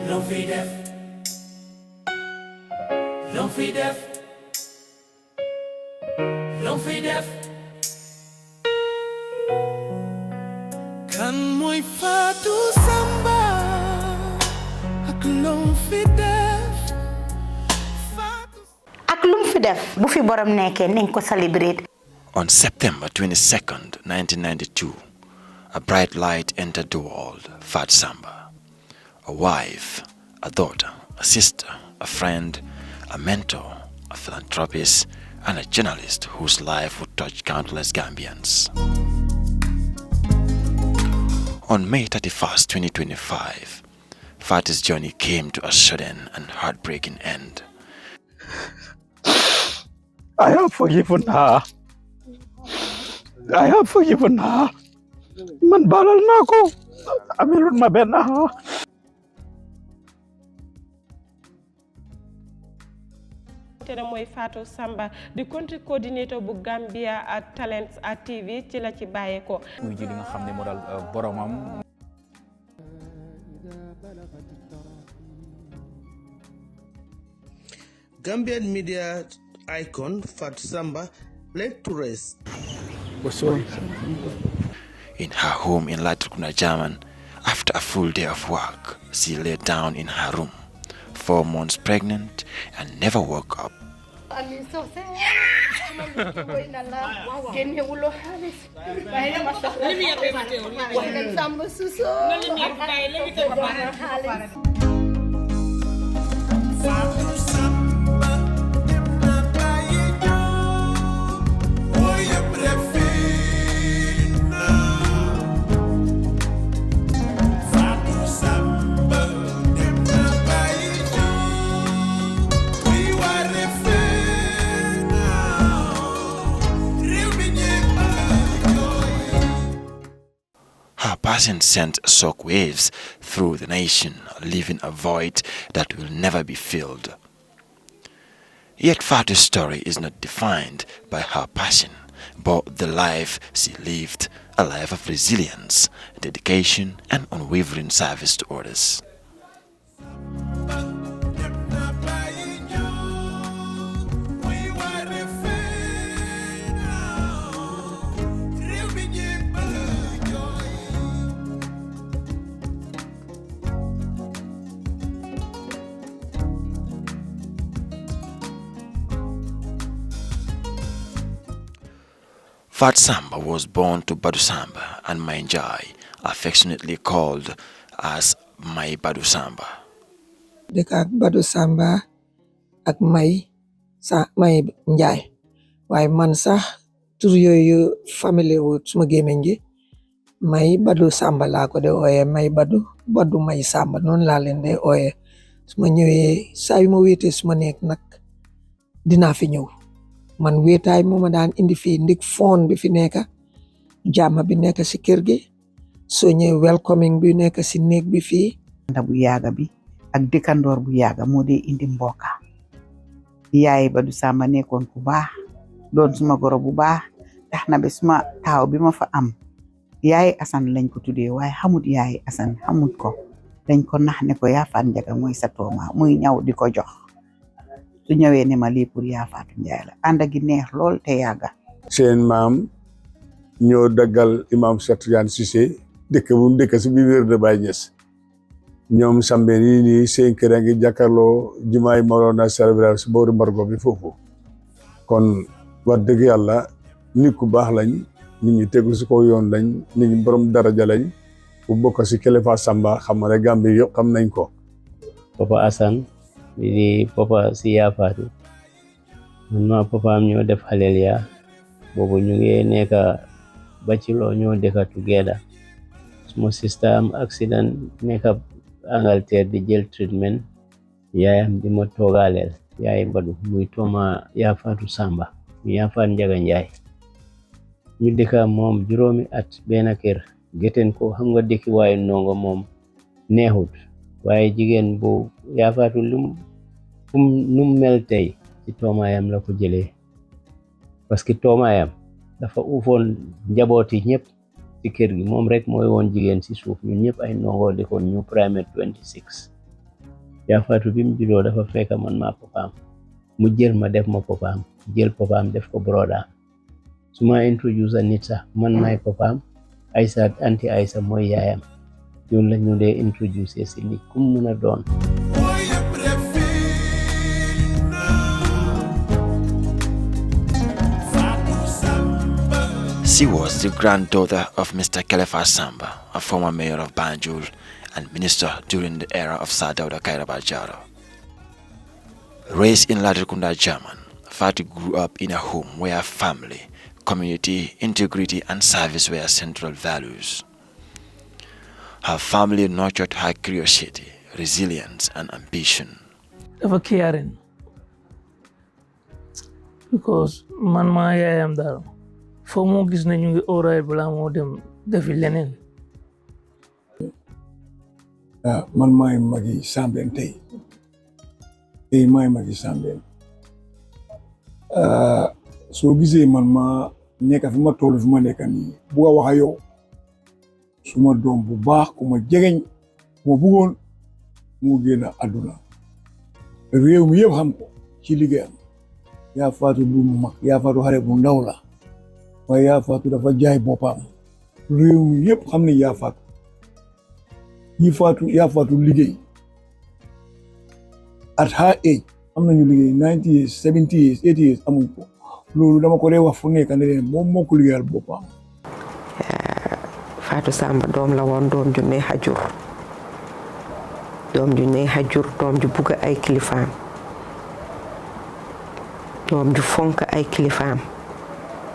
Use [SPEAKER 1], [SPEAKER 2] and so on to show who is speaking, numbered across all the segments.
[SPEAKER 1] Lumfi Deff, Lumfi Deff, Lumfi Deff. Kan moy Fatou Samba ak Lumfi Deff.
[SPEAKER 2] ak Lumfi Deff bu fi borom nekkee nañ ko celebrate.
[SPEAKER 3] On September 22nd, 1992, a bright light entered the world. Fatou Samba, a wife, a daughter, a sister, a friend, a mentor, a philanthropist, and a journalist whose life would touch countless Gambians. On May 31st, 2025, Fatou's journey came to a sudden and heartbreaking end.
[SPEAKER 4] I have forgiven her. I have forgiven her. Man balal na ko. Amelun mabena ha.
[SPEAKER 5] tere mooy Fatou Samba di country coordinator bu Gambia Talents TV ci la ci bàyyeekoo.
[SPEAKER 6] muy ji li nga xam ne moo dal boromam.
[SPEAKER 7] Gambian media icon Fatou Samba laid to rest.
[SPEAKER 3] In her home in Latrikuna, German, after a full day of work, she lay down in her room, 4 months pregnant, and never woke up. Her passing sent shockwaves through the nation, leaving a void that will never be filled. Yet Fatou's story is not defined by her passion, but the life she lived, a life of resilience, dedication, and unwavering service to others. Fatou Samba was born to Fatou Samba and Mainjai, affectionately called as Mai Fatou Samba.
[SPEAKER 8] Dëkk ak Fatou Samba ak Mai Njai waaye man sax tur yooyu family wu suma gémmiñ gi Mai Fatou Samba laa ko de ooye Mai Fatou Mai Samba noonu laa leen de ooye suma ñëwee saa yu ma wéetee suma nekk nag dinaa fi ñëw man wéetaay moo ma daan indi fii ndik phone bi fi nekka jàmm bi nekk si kër gi soo ñëwee welcoming bi nekk si néeg bi fii
[SPEAKER 9] nda bu yaaga bi ak dëkkandoor bu yaaga moo dee indi mbokka yaay Fatou Samba nekkoon ku baax doon suma goro bu baax tax na ba suma taaw bi ma fa am yaay Asan lañ ko tuddee waaye xamut yaay Asan xamut ko dañ ko nax ne ko yaa Faat Njaga mooy sa tooma muy ñaw di ko jox su ñëwee ne ma lii pour yaa Fatou Njaay la ànd gi neex lool te yàgga
[SPEAKER 4] Seen maam ñoo daggal imam Cheikh Tidiane Cissé dëkk bu dëkk si biir de Baye Niass ñoom Sambeen yi nii seen kër a ngi jàkkaarloo jumaay Mawlana célébration si boori Mbargo bi foofu kon wax dëgg yàlla nit ku baax lañ nit ñi tegu si ko yoon lañ nit ñi borom daraja lañ bu bokk si Kilifa Samba xam nga ne Gambie yëpp xam nañ ko.
[SPEAKER 10] Papa Assane di papa si yaa Fatou man ma papa am ñoo def xaleel yaa boobu ñu ngi nekk bachelor ñoo dëkk together suma sister am accident nekk Angleterre di jël treatment yaayam di ma toogaaleel yaay Mbadu muy tooma yaa Fatou Samba muy yaa Faat Njaga Njaay ñu dëkka moom juróomi at benn kër géteen ko xam nga dëkki waaye ndongo moom neexut waaye jigéen bu yaa Fatou num mel tey ci toomaayam la ko jëlee parce que toomaayam dafa uufoon njabooti ñëpp ci kër gi moom rek mooy woon jigéen ci suuf ñun ñëpp ay ndongo dëkkoon ñu primate 26 yaa Fatou bi mu juddoo dafa fekk man maa papaam mu jël ma def ma papaam jël papaam def ko brodaam su ma introduce a nit sax man maay papaam Aïssa ak anti Aïssa mooy yaayam ñun la ñu dee introduce si nit ku mu mun a doon.
[SPEAKER 3] She was the granddaughter of Mr. Fatou Samba, a former mayor of Banjul and minister during the era of Sir Dawda Kairaba Jaro. Raised in Latrikunda, German, Fatou grew up in a home where family, community, integrity and service were central values. Her family nurtured her curiosity, resilience and ambition.
[SPEAKER 11] Dafa caring because man maa yaayam daal foo moo gis ne ñu ngi óoraay balaa moo dem defi leneen.
[SPEAKER 4] Man maay magi Sambeen tey maay magi Sambeen soo gisee man ma nekk fi ma toll fi ma nekk nii bu nga wax ak yow suma doom bu baax ku ma jegeñ ku ma bëggoon mu génn àdduna réew mi yëpp xam ko ci liggéeyam yaa Fatou du mag yaa Fatou xare bu ndaw la waaye yaa Fatou dafa jaay boppam réew mi yëpp xam ne yaa Fatou yaa Fatou liggéey at her age am nañu liggéey 90 years 70 years 80 years amuñ ko loolu dama ko dee wax fu nekk ne leen moom moo ko liggéeyal boppam.
[SPEAKER 12] Fatou Samba doom la woon doom ju neex a jur doom ju neex a jur doom ju bugg ay kilifaam doom ju fonk ay kilifaam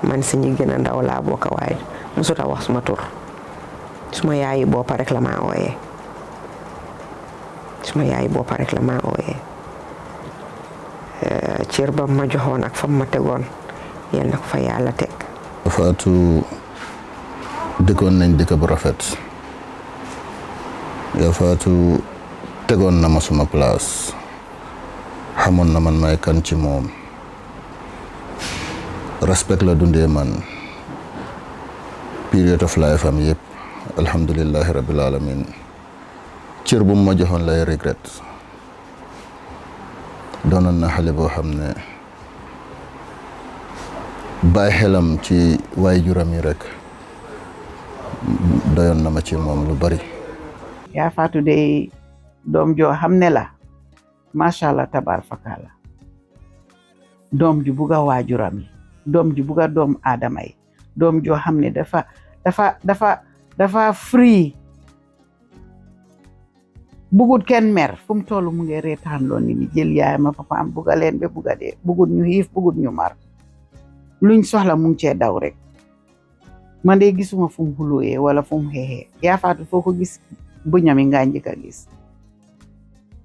[SPEAKER 12] man si ñi gën a ndaw laa bokk waaye musut a wax suma tur suma yaayi boppa rek la maa ooyee suma yaayi boppa rek la maa ooyee cër ba ma joxoon ak fa ma tegoon yal na ko fa yàlla teg.
[SPEAKER 13] Fatou dëkkoon nañ dëkk bu rafet yaa Fatou tegoon na ma suma place xamoon na man may kan ci moom respect la dundee man period of life am yëpp alhamdulillahi rabbil alamin cër bu ma joxoon lay regret doonoon na xale boo xam ne bàyyi xelam ci waajuram yi rek doyoon na ma ci moom lu bari.
[SPEAKER 9] yaa Fatou de doom joo xam ne la macha allah tabaar fakala doom ju buga waajuram yi doom ju buga doom aadama yi doom joo xam ne dafa free bugut kenn mer fu mu toll mu ngi reetaan loo nit ñi jël yaay ma papaam buga leen ba buga dee bugut ñu xiif bugut ñu mar luñ soxla mu ngi cee daw rek man de gisuma fu mu xulóoyee wala fu mu xeexee yaa Fatou foo ko gis bu ñami nga njëkk a gis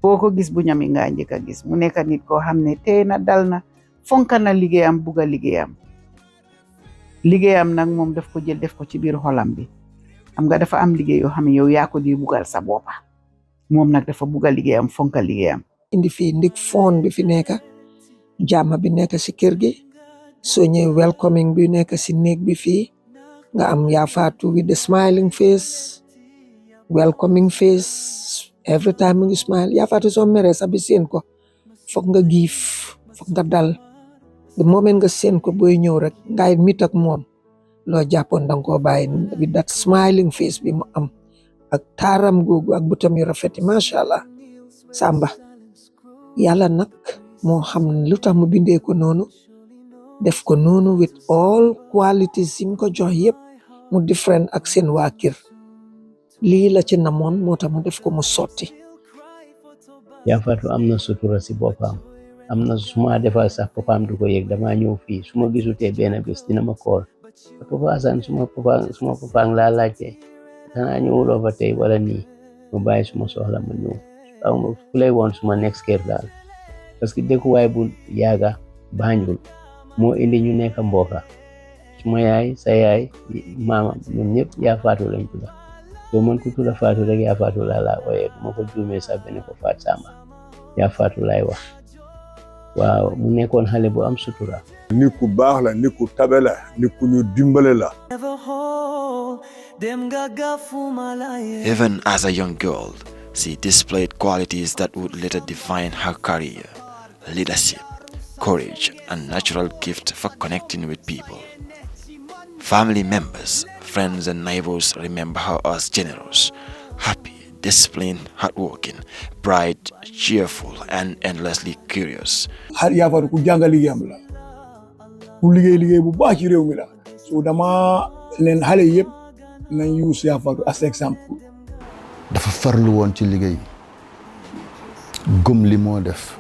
[SPEAKER 9] foo ko gis bu ñami nga njëkk a gis mu nekk nit koo xam ne tey na dal na fonk na liggéeyam buga liggéeyam nag moom daf ko jël def ko ci biir xolam bi xam nga dafa am liggéey yoo xam ne yow yaa ko di bugal sa boppa moom nag dafa buga liggéeyam fonka liggéeyam.
[SPEAKER 8] indi fii ndik foon bi fi nekk jàmm bi nekk si kër gi soo ñëwee welcoming bi nekk si néeg bi fii nga am yaa Fatou with the smiling face welcoming face every time mu ngi smile yaa Fatou soo meree sax bi seen ko foog nga giif foog nga dal the moment nga seen ko booy ñëw rek ngay mit ak moom loo jàppoon danga koo bàyyi with that smiling face bi mu am ak taaram googu ak butam yu rafet yi macha allah Samba yàlla nag moo xam lu tax mu bindee ko noonu def ko noonu with all qualities yi mu ko jox yëpp mu different ak seen waa kër lii la ci namoon moo tax mu def ko mu sotti.
[SPEAKER 10] yaa Fatou am na sutura si boppam am na suma defal sax papaam du ko yëg dama ñëw fii su ma gisutee benn bés dina ma kool papa Assane suma papa laa laajte danaa ñëwuloo fa tey wala nii ma bàyyi suma soxla ma ñëw fu lay woon suma next kër daal parce que dëkkuwaay bu yaaga Banjul moo indi ñu nekk mbokka suma yaay sa yaay maama ñoom ñëpp yaa Fatou lañ tudda soo man ku tudda Fatou rek yaa Fatou laa ooyee ma ko juumee sax benn ko Fatou Samba yaa Fatou laay wax waaw mu nekkoon xale bu am sutura.
[SPEAKER 4] nit ku baax la nit ku tabe la nit ku ñu dimbale la.
[SPEAKER 3] Even as a young girl, She displayed qualities that would later define her career: leadership, courage, and natural gift for connecting with people. Family members, friends, and neighbors remember her as generous, happy, disciplined, hardworking, bright, cheerful, and endlessly curious.
[SPEAKER 4] Har yaa faatu ku jàng liggéeyam la ku liggéey bu baax ci réew mi la so dama leen xale yëpp nañ use yaa faatu as exemple.
[SPEAKER 13] dafa farlu woon ci liggéey gëm li moo def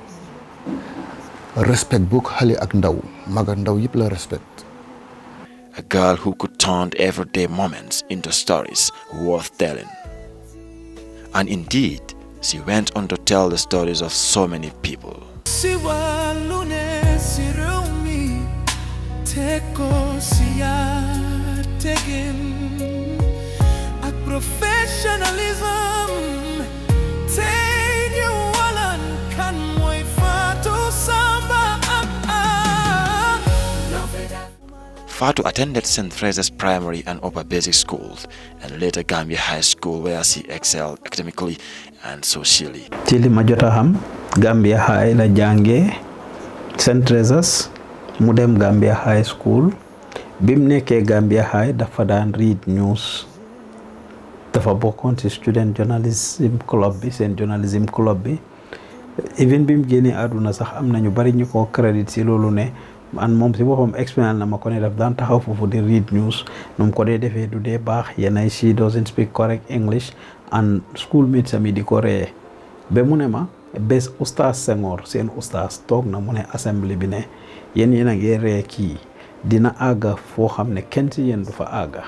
[SPEAKER 13] respect bu xale ak ndaw mag ak ndaw yëpp la respect.
[SPEAKER 3] A girl who could turn everyday moments into stories worth telling. And indeed, she went on to tell the stories of so many people. Fatou attended St. Teresa's Primary and Upper Basic Schools and later Gambia High School, where she excelled academically and socially.
[SPEAKER 14] Ci li ma jot a xam Gambia High la jàngee St. Teresa's mu dem Gambia High School bim nekkee Gambia High dafa daan read news dafa bokkoon ci student journalism club bi seen journalism club bi even bim génnee àdduna sax am nañu bari ñu ko crédit ci loolu ne man moom si boppam expérience na ma ko ne daf daan taxaw foofu di read news nu mu ko dee defee du dee baax yenay she doesn't speak correct English and schoolmates sami di ko ree ba mu ne ma bés oustaz Senghor seen oustaz toog na mu ne assembly bi ne yéen a ngi ree kii dina àgga foo xam ne kenn si yéen du fa àgga.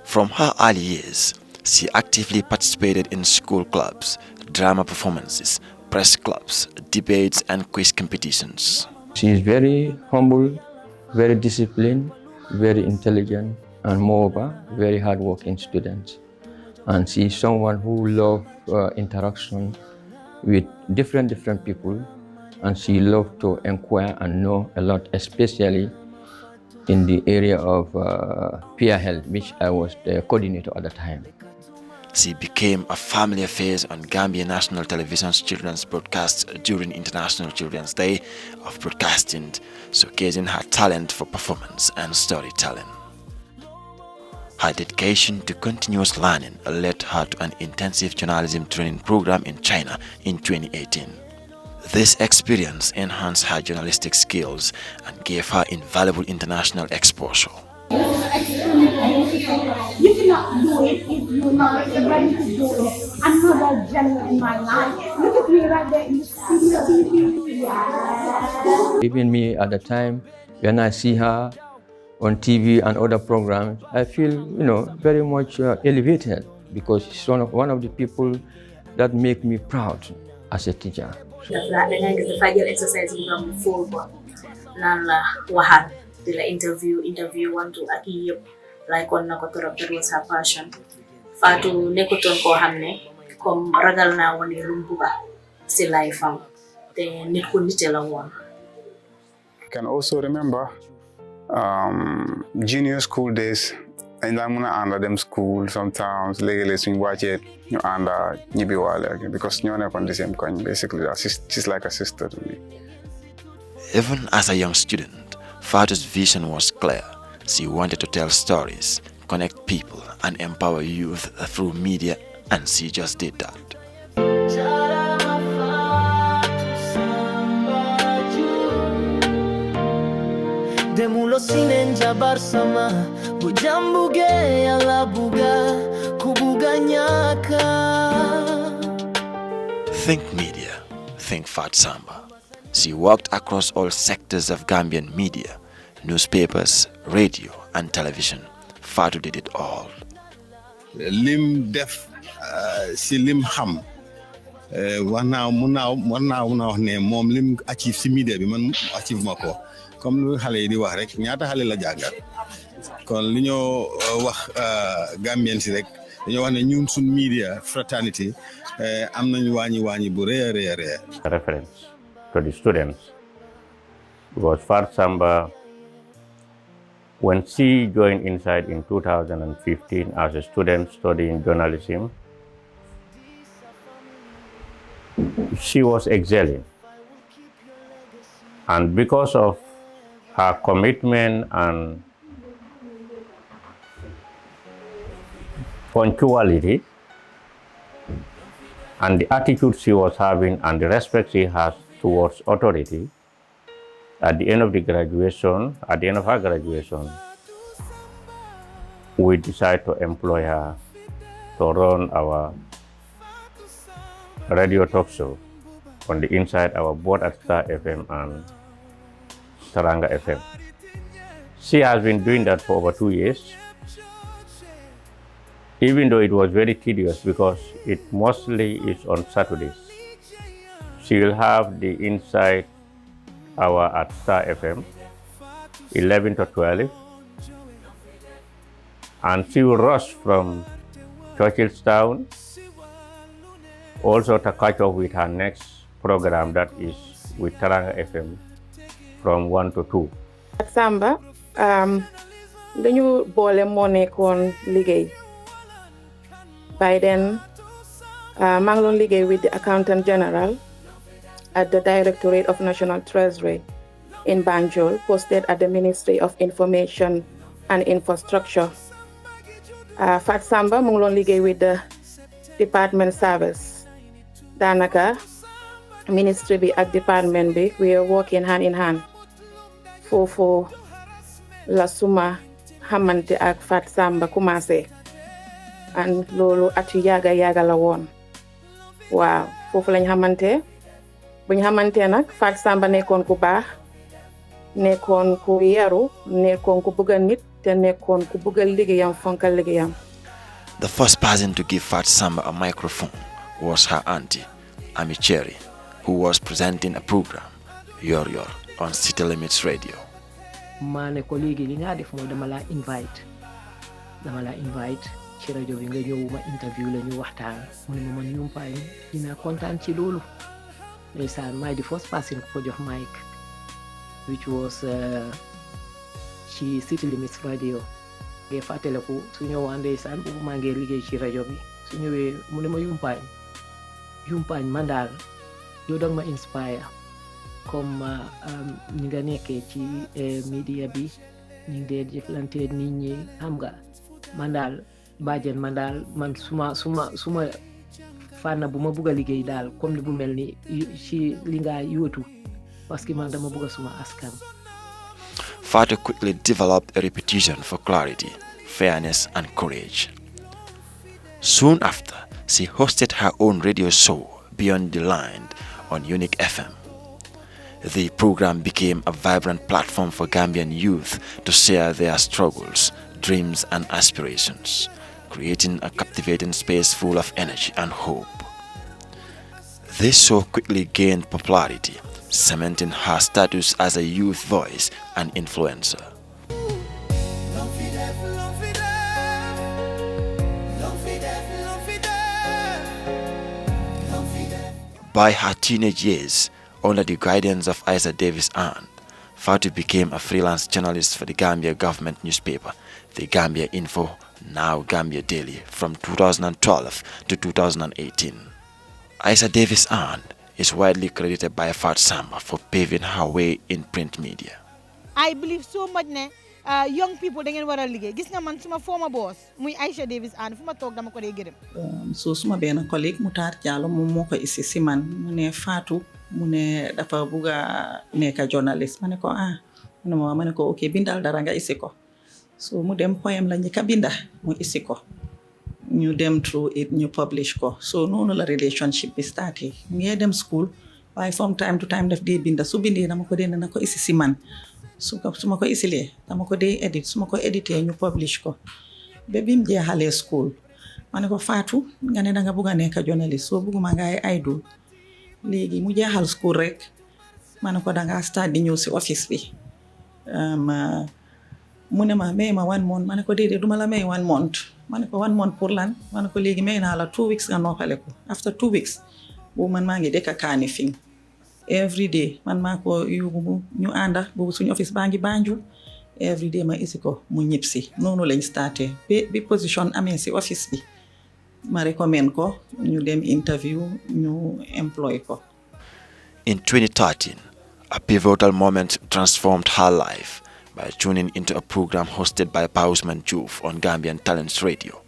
[SPEAKER 3] From her early years, she actively participated in school clubs, drama performances, press clubs, debates, and quiz competitions.
[SPEAKER 15] She is very humble, very disciplined, very intelligent, and moreover, very hardworking student. And she is someone who loves interaction with different people, and she loves to inquire and know a lot, especially in the area of peer health, which I was the coordinator at the time.
[SPEAKER 3] She became a family face on Gambia National Television's children's broadcasts during International Children's Day of Broadcasting, showcasing her talent for performance and storytelling. Her dedication to continuous learning led her to an intensive journalism training program in China in 2018. This experience enhanced her journalistic skills and gave her invaluable international exposure.
[SPEAKER 16] You cannot do it if you're not ready to do it. Another genre in my life. Look at me right there in the studio. Yeah.
[SPEAKER 15] Even me at the time, when I see her on TV and other programs, I feel, very much elevated because she's one of the people that make me proud as a teacher.
[SPEAKER 17] dafa jël exercise bu am full ko naan la waxal di la interview wantu ak yëpp like on na ko torop. That was her passion. Fatou nekkutoon koo xam ne comme ragal naa wane lu mu bugga si life am te nit ku nite la woon.
[SPEAKER 18] I can also remember junior school days. dañ daan mën a ànd dem school sometimes léegi-léeg suñu wàccee ñu ànd ñibbi waale ak because ñoo nekkoon the same coin basically. She's like a sister to me.
[SPEAKER 3] Even as a young student, Fatou's vision was clear. She wanted to tell stories, connect people, and empower youth through media, and she just did that.
[SPEAKER 1] Demulo sinenja barsama bujambuge ala buga kubuga nyaka.
[SPEAKER 3] Think media, think Fatou Samba. She worked across all sectors of Gambian media, newspapers, radio, and television. Fatou did it all.
[SPEAKER 19] Lim def si lim xam war naa mun naa wax ne moom lim achieve si media bi man achieve ma ko. Comme lu xale yi di wax rek ñaata xale la jàngal kon li ñoo wax Gambien si rek dañoo wax ne ñun suñ media fraternity am nañu wàññi bu rëy.
[SPEAKER 20] Reference to the students because Fatou Samba, when she joined Inside in 2015 as a student studying journalism, she was excelling. And because of her commitment and punctuality, and the attitude she was having and the respect she has towards authority, at the end of her graduation, we decided to employ her to run our radio talk show on the inside our board at Star FM and Taranga FM. She has been doing that for over 2 years, even though it was very tedious because it mostly is on Saturdays. She will have the inside hour at Star FM, 11 to 12, and she will rush from Churchillstown also to catch up with her next program that is with Taranga FM from 1 to 2.
[SPEAKER 21] Fatou Samba dañu boole moo nekkoon liggéey. By then, maa ngi doon liggéey with the Accountant General at the Directorate of National Treasury in Banjul, posted at the Ministry of Information and Infrastructure. Fatou Samba mu ngi doon liggéey with the Department Service. Daanaka ministry bi ak department bi, we are working hand in hand. Foofu la suma xamante ak Fatou Samba commencé. And loolu at yu yàgga la woon. Waaw, foofu lañ xamante. Buñ xamante nag Fatou Samba nekkoon ku baax, nekkoon ku yaru, nekkoon ku bëgg nit, te nekkoon ku bëgg liggéeyam, fonkal liggéeyam.
[SPEAKER 3] The first person to give Fatou Samba a microphone was her auntie, Ami Cherry, who was presenting a program, Yor Yor, on City Limits Radio.
[SPEAKER 22] maa ne ko léegi li nga def mooy dama la invite ci rajo bi nga ñëw ma interview la ñu waxtaan mu ne ma man yumpaay dina kontaan ci loolu. Ndeysaan maay di first person ko jox mic, which was ci City Limits Radio. Ngay fàttaliku su ñëwaan ndeysaan boobu maa ngi liggéey ci rajo bi su ñëwee mu ne ma yumpaañ man daal yow danga ma inspire comme ñi nga nekkee ci media bi ñu ngi dee jëflante nit ñi xam nga man daal bàjjen man suma fànn bu ma bugg a liggéey daal comme li bu mel ni ci li nga yóotu parce que man dama bugg a suma askan.
[SPEAKER 3] Fatou quickly developed a reputation for clarity, fairness, and courage. Soon after, she hosted her own radio show, Beyond the Line, on Unique FM. The program became a vibrant platform for Gambian youth to share their struggles, dreams, and aspirations, creating a captivating space full of energy and hope. This show quickly gained popularity, cementing her status as a youth voice and influencer. By her teenage years, under the guidance of Isa Davis-Ann, Fatou became a freelance journalist for the Gambia government newspaper, the Gambia Info, now Gambia Daily, from 2012 to 2018. Isa Davis-Ann is widely credited by Fatou Samba for paving her way in print media.
[SPEAKER 23] I believe so much young people da ngeen war a liggéey gis nga man suma former boss muy Aisha Davis-Ann fu ma toog dama ko dee gërëm.
[SPEAKER 24] So suma benn collègue Mutar Diallo moom moo ko isi si man mu ne Fatou mu ne dafa bugg a nekk journaliste ma ne ko ma ne ko ok bindal dara nga isi ko so mu dem poème la njëkk a binda mu isi ko ñu dem through it ñu publish ko so noonu la relationship bi starté ngee dem school waaye from time to time daf dee binda su bindee dama ko dee na ko isi si man su ma ko isilee dama ko dee edit su ma ko edité ñu publish ko ba bim jeexalee school ma ne ko Fatou nga ne danga bugg a nekk journaliste soo bugguma ngay idol léegi mu jeexal school rek ma ne ko danga start di ñëw si office bi mu ne ma may ma 1 month ma ne ko déedéet duma la may 1 month ma ne ko 1 month pour lan ma ne ko léegi may naa la 2 weeks nga noppale ko after 2 weeks boobu man maa ngi dëkk kaani fing every day man maa ko yóbbu ñu ànda boobu suñu office baa ngi Banjul every day ma isi ko mu ñib si noonu lañ starté bi position amee si office bi ma recommend ko ñu dem interview ñu employ ko.
[SPEAKER 3] In 2013, a pivotal moment transformed her life by tuning into a program hosted by Fatou Samba Joof on Gambian Talents Radio.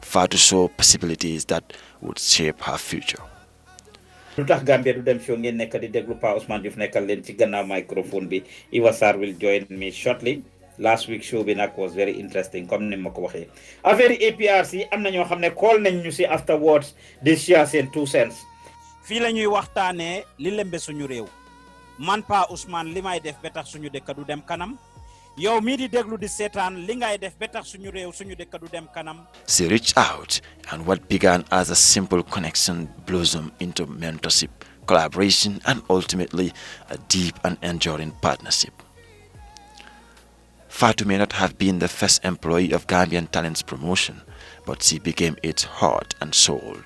[SPEAKER 3] Fatou saw possibilities that would shape her future.
[SPEAKER 2] lu tax Gambia du dem show ngeen nekk di déglu Pa Ousman Joof nekkal leen ci gannaaw microphone bi. Iva Sarr will join me shortly. Last week show bi nag was very interesting comme ni ma ko waxee. affaire APRC am na ñoo xam ne call nañ ñu si afterwards di share seen 2 cents.
[SPEAKER 5] fii la ñuy waxtaanee li lembe suñu réew man Pa Ousman li may def ba tax suñu dëkk du dem kanam yow mii di déglu di seetaan li ngay def ba tax suñu réew suñu dëkk du dem kanam.
[SPEAKER 3] She reached out, and what began as a simple connection blossomed into mentorship, collaboration, and ultimately a deep and enduring partnership. Fatou may not have been the first employee of Gambian Talents Promotion, but she became its heart and soul.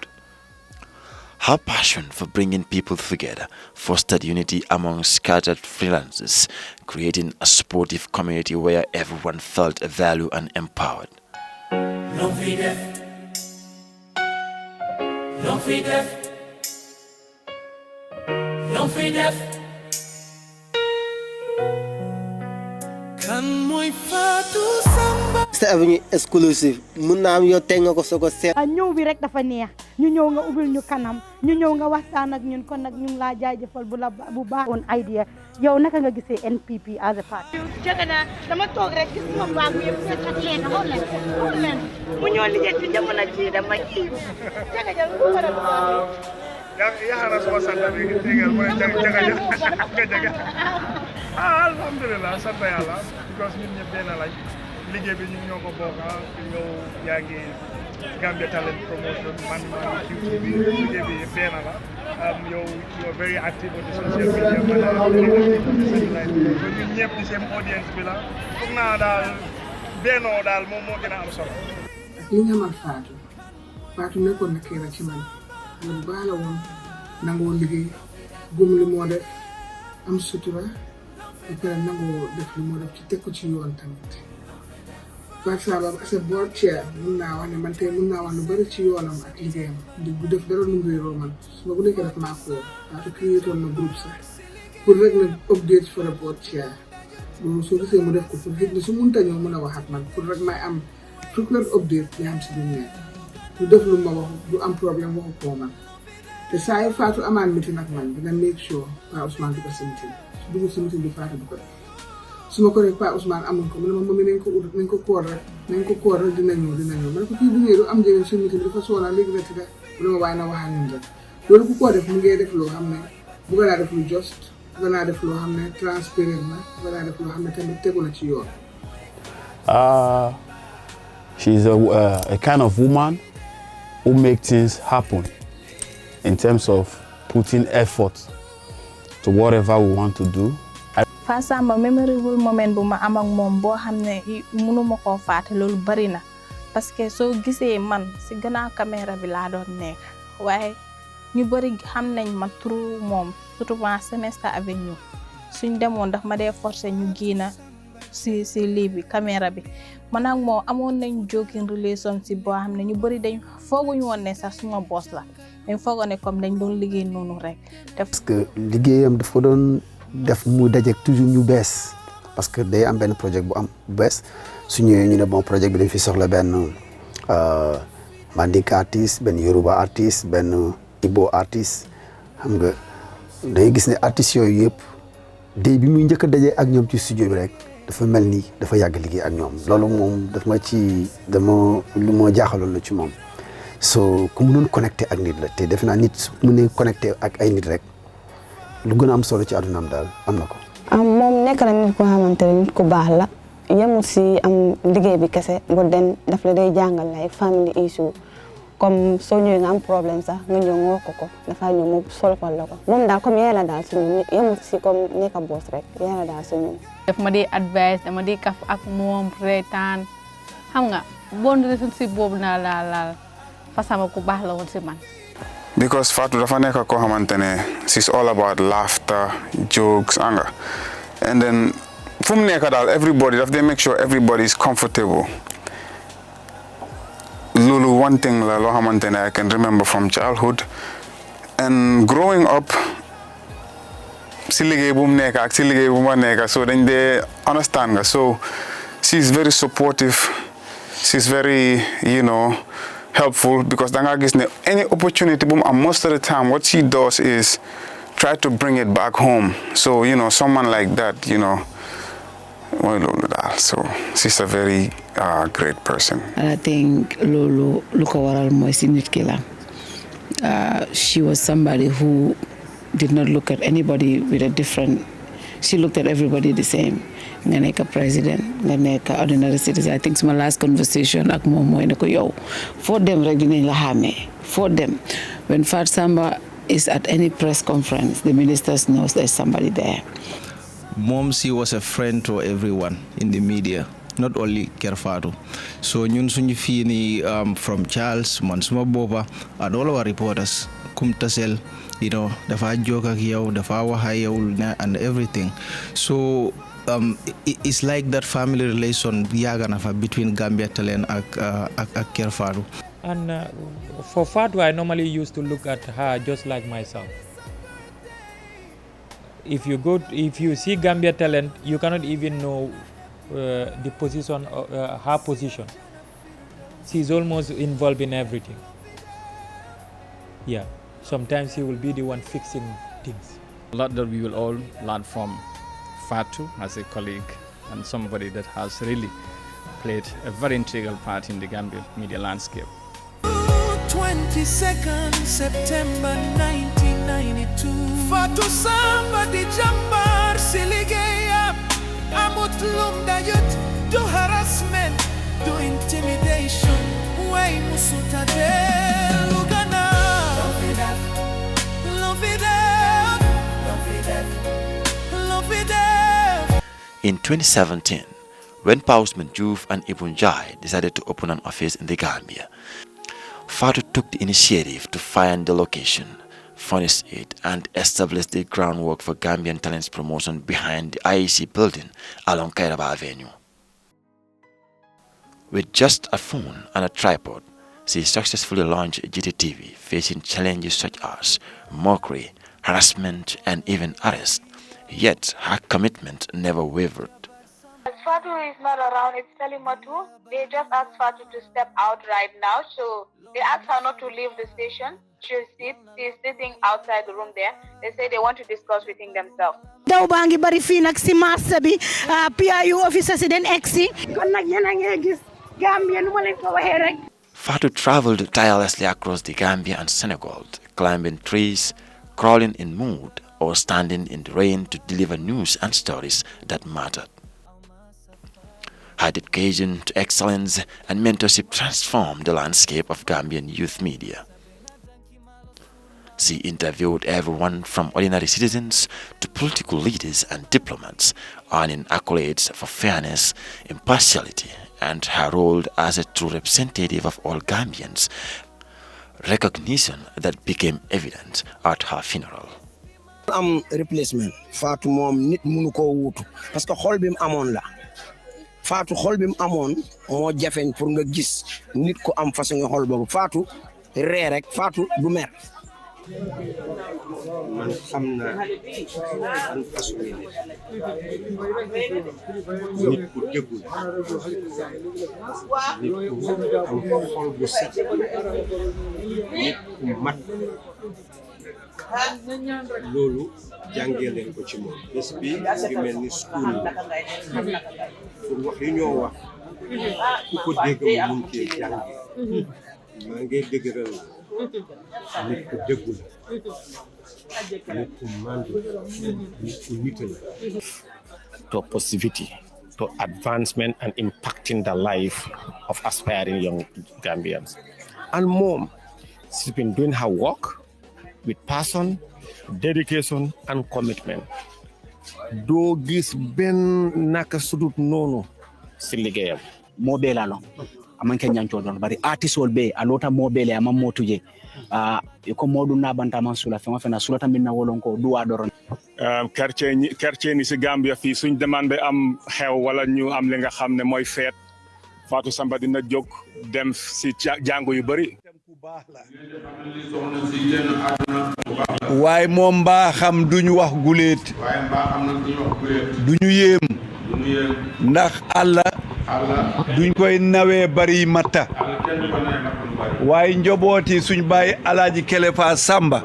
[SPEAKER 3] Her passion for bringing people together fostered unity among scattered freelancers, creating a supportive community where everyone felt valued and empowered.
[SPEAKER 1] Lumfi Deff. Lumfi Deff. Lumfi Deff. Kan moy Fatou Samba.
[SPEAKER 6] C'est avenue exclusive. Mun na am yo tey nga ko soko seet.
[SPEAKER 23] ñëw bi rek dafa neex ñu ñëw nga ubbil ñu kanam ñu ñëw nga waxtaan ak ñun kon nag ñu ngi laa jaajëfal bu baax on idea yow naka nga gisee NPP as a party. jëgg naa dama toog rek gis ma baag mi yëpp fekkat leen xool leen mu ñoo liggéey ci jamono ji dama kii jëgg ja lu waral
[SPEAKER 7] yaakaar suma sant bi tegal mooy jaga alhamdulillah sant yàlla because ñun ñëpp benn lañ liggéey bi ñun ñoo ko bokk yow yaa ngi Gambia Talent Promotion man maa ngi ci bi liggéey bi benn la yow you are very active on the social media man ñun ñëpp di seen audience bi la foog naa daal bennoo daal moom moo gën a am solo.
[SPEAKER 25] li nga man Fatou nekkoon na kii ci man lu baax la woon nangoo liggéey gëm li moo def am sutura ba pare nangoo def li moo def ci teg ko ci yoon tamit. Fatou Samba as a board chair mun naa wax ne man tey mun naa wax lu bari ci yoonam ak liggéeyam du def dara lu mu réeroo man su ma bu nekkee def maa ko Fatou créé na groupe sax pour rek na update for a board chair loolu soo gisee mu def ko pour xëy na su mënta ñëw mën a wax ak man pour rek may am frequent update li am si lu nekk du def lu ma wax du am problème waxu koo man te saa yu Fatou amaan meeting ak man dina make sure Pa Ousman du ko si meeting su dugg si meeting bi Fatou du ko def su ma ko def Pa Ousman amuñ ko mu ne ma mami nañ ko koor rek dina ñëw ma ne ko kii bu ñëwee du am njëriñ suñu meeting bi dafa soona léegi la tida mu ne ma waaye na waxal ñun rek loolu ku ko def mu ngee def loo xam ne bëgg naa def lu just bëgg naa def loo xam ne transparent na bëgg naa def loo xam ne tamit tegu na ci yoon.
[SPEAKER 26] She's a kind of woman who makes things happen in terms of putting effort to whatever we want to do.
[SPEAKER 27] Fatou Samba memorable moment bu ma am ak moom boo xam ne mënuma koo fàtte loolu bari na parce que soo gisee man si gannaaw caméra bi laa doon nekk waaye ñu bari xam nañ ma turu moom surtout ma Semester Avenue suñ demoon daf ma dee forcer ñu génna si lii bi caméra bi man ak moom amoon nañ joking relationship boo xam ne ñu bari dañ fooguñu woon ne sax suma boss la dañ foogoon ne comme dañ doon liggéey noonu rek.
[SPEAKER 28] parce que liggéeyam dafa doon def mu dajeek toujours ñu bees parce que day am benn projet bu am bu bees su ñëwee ñu ne bon projet bi dañ fi soxla benn Mandinka artiste benn Yoruba artiste benn Igbo artiste xam nga day gis ne artistes yooyu yëpp day bi muy njëkk a dajee ak ñoom ci studio bi rek dafa mel ni dafa yàgg liggéey ak ñoom loolu moom lu moo jaaxaloon la ci moom so ku mënoon connecté ak nit la te defe naa nit su mënee connecté ak ay nit rek lu gën a am solo ci àddunaam daal am na ko.
[SPEAKER 29] moom nekk na nit koo xamante ne nit ku baax la yemul si am liggéey bi kese bu den daf la day jàngal like family issue comme soo ñëwee nga am problème sax nga ñëw nga wax ko dafa ñëw mu solfal la ko moom daal comme yéen a daal si ñun yemul si comme nekk boss rek yéen a daal si ñun.
[SPEAKER 30] daf ma di advice dama di kaf ak moom reetaan xam nga bon relationship boobu naa laal Fatou Samba ku baax la woon si man.
[SPEAKER 18] Because Fatou dafa nekk koo xamante ne she's all about laughter jokes anga and then fu mu nekk daal everybody daf dey make sure everybody is comfortable Lulu, one thing la loo xamante ne I can remember from childhood and growing up si liggéey bu mu nekk ak si liggéey bu ma nekk so dañ dee understand nga so she's very supportive, she's very helpful because da nga gis ne any opportunity bu mu am most of the time what she does is try to bring it back home. So someone like that mooy loolu daal so she's a very great person.
[SPEAKER 4] And I think loolu lu ko waral mooy si nit ki la she was somebody who did not look at anybody with a different. She looked at everybody the same. Nga nekk president, nga nekk ordinary citizen. I think my last conversation ak moom mooy ne ko yow foo dem rek dinañ la xàmmee foo dem. When Fatou Samba is at any press conference, the ministers knows there's somebody there.
[SPEAKER 8] Mom, she was a friend to everyone in the media, not only Kerfatu. So ñun suñu fii ni from Charles, man suma boppa, and all our reporters, kum tasel, dafa joke ak yow, dafa wax ak yow and everything. So it's like that family relation yàgg na fa between Gambia Talent ak Kerfatu.
[SPEAKER 9] And for Fatou, I normally used to look at her just like myself. If you see Gambia Talent, you cannot even know the position, her position. She's almost involved in everything. Yeah, sometimes she will be the one fixing things.
[SPEAKER 10] A lot that we will all learn from Fatou as a colleague and somebody that has really played a very integral part in the Gambian media landscape.
[SPEAKER 1] 22nd September 1992 Fatou Samba di jambar si liggéeyam amut lum dayut do harassment do intimidation way musuta dellu gannaaw Lumfi Deff.
[SPEAKER 3] In 2017, when Fatou Samba Joof and Ibn Jai decided to open an office in the Gambia, Fatou took the initiative to find the location, furnish it, and establish the groundwork for Gambian talents promotion behind the IEC building along Kairaba Avenue. With just a phone and a tripod, she successfully launched GTTV, facing challenges such as mockery, harassment, and even arrest. Yet her commitment never wavered.
[SPEAKER 11] Fatou is not around, it's Salimatu. They just asked Fatou to step out right now. So they asked her not to leave the station. She's sitting outside the room there. They say they want to discuss within themselves.
[SPEAKER 23] daw baa ngi bari fii nag si marché bi PIU officer si den egsi kon nag yéen a ngi gis Gambia nu ma leen ko waxee rek.
[SPEAKER 3] Fatou traveled tirelessly across the Gambia and Senegal, climbing trees, crawling in mud, or standing in the rain to deliver news and stories that mattered. Her dedication to excellence and mentorship transformed the landscape of Gambian youth media. She interviewed everyone from ordinary citizens to political leaders and diplomats, earning accolades for fairness, impartiality, and her role as a true representative of all Gambians, recognition that became evident at her funeral.
[SPEAKER 12] am replacement Fatou moom nit mënu koo wuutu parce que xol bi mu amoon la Fatou xol bi mu amoon moo jafeñ pour nga gis nit ko am façon nga xol boobu Fatou ree rek Fatou du mer man xam naa an façon nit ku dëggul nit ku am xol bu set nit ku mat loolu jàngee leen ko ci moom bés bi ngi mel ni school pour wax yi ñoo wax ku ko dégg mu mun cee jàngee maa ngi dëgëral nit ku dëggu la nit ku mandu nit ku nite la to positivity to advancement and impacting the life of aspiring young Gambians and mom she's been doing her work with passion, dedication, and commitment. Do gis ben naka sudut nono si liggéeyam.
[SPEAKER 13] Mo be la no. Amanke nyancho don bari artist wol be alota mo be le amam motuje. Ko modu na banta man sula fe na sulata minna wolon ko duwa doron.
[SPEAKER 14] Quartier ni si Gambia fi suñ demande am xew wala ñu am li nga xamne moy fête
[SPEAKER 2] Fatou Samba dina jóg dem si jàngu yu bëri.
[SPEAKER 14] waaye moom mbaaxam duñu wax guléet duñu yéem ndax Allah duñ koy nawee bari matta waaye njobooti suñ bàyyi alaaji Kelefa Samba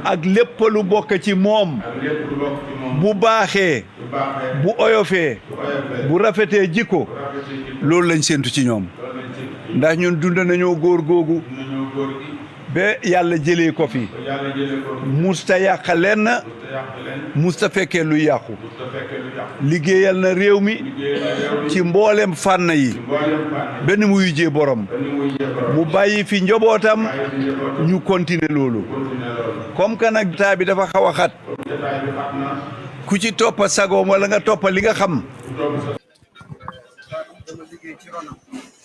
[SPEAKER 14] ak lépp lu bokk ci moom bu baaxee bu oyofee bu rafetee jikko loolu lañ séentu ci ñoom ndax ñun dund nañoo góor googu ba yàlla jëlee ko fi musta yàq lenn musta fekkee luy yàqu liggéeyal na réew mi ci mboolem fànn yi benn mu yujjee borom mu bàyyi fi njobootam ñu continuer loolu comme que nag taa bi dafa xaw a xat ku ci toppa sagoom wala nga toppa li nga xam.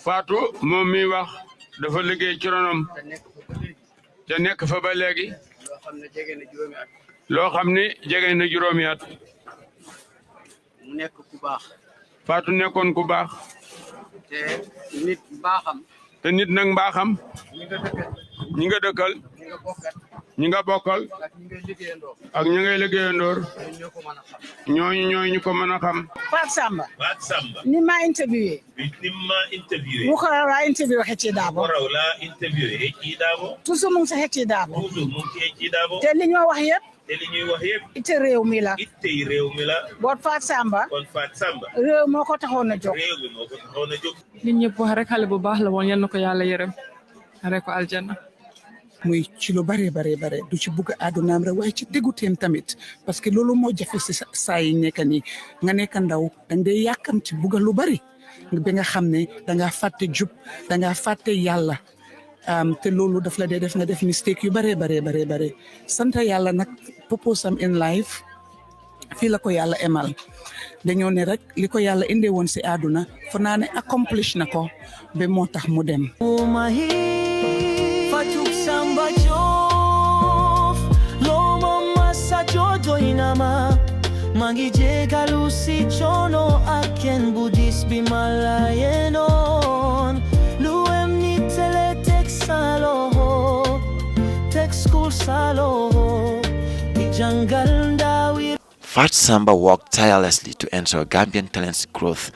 [SPEAKER 15] Fatou moom mi wax dafa liggéey ci ronam te nekk fa ba léegi loo xam ne jege na juróomi at
[SPEAKER 16] mu nekk ku baax
[SPEAKER 15] Fatou nekkoon ku baax
[SPEAKER 16] te nit mbaaxam
[SPEAKER 15] nag mbaaxam ñi nga dëkkal ñi nga bokkal ak ñi ngay liggéeyandoor ñooñu ñu ko mën a xam.
[SPEAKER 17] Fatou Samba ni ma interviewé mu ko raw interview hecci daabo toujours mu ngi sa hecci daabo te li ñoo wax yëpp ite réew mi la boot Fatou Samba réew moo ko taxoon a jóg
[SPEAKER 19] nit ñëpp wax rek xale bu baax la woon yal na ko yàlla yërëm rek ko aljanna
[SPEAKER 25] muy ci lu bare du ci bugg àddunaam rek waaye ci dégguteem tamit parce que loolu moo jafe si saa yi nekk nii nga nekk ndaw danga dee yàkkam ci bugga lu bari ba nga xam ne dangaa fàtte jub dangaa fàtte yàlla te loolu daf la dee def nga def mistake yu bare sant yàlla nag purpose am in life fii la ko yàlla emal dañoo ne rek li ko yàlla indee woon si àdduna fa naa ne accomplish na ko ba moo tax mu dem.
[SPEAKER 1] Fatou Samba Joof loma masa jodo inama mangi jegalu si chono aken budis bimalayenon luem ni tele texalo tex school salo di jangal ndawi.
[SPEAKER 3] Fatou Samba worked tirelessly to ensure Gambian talent's growth,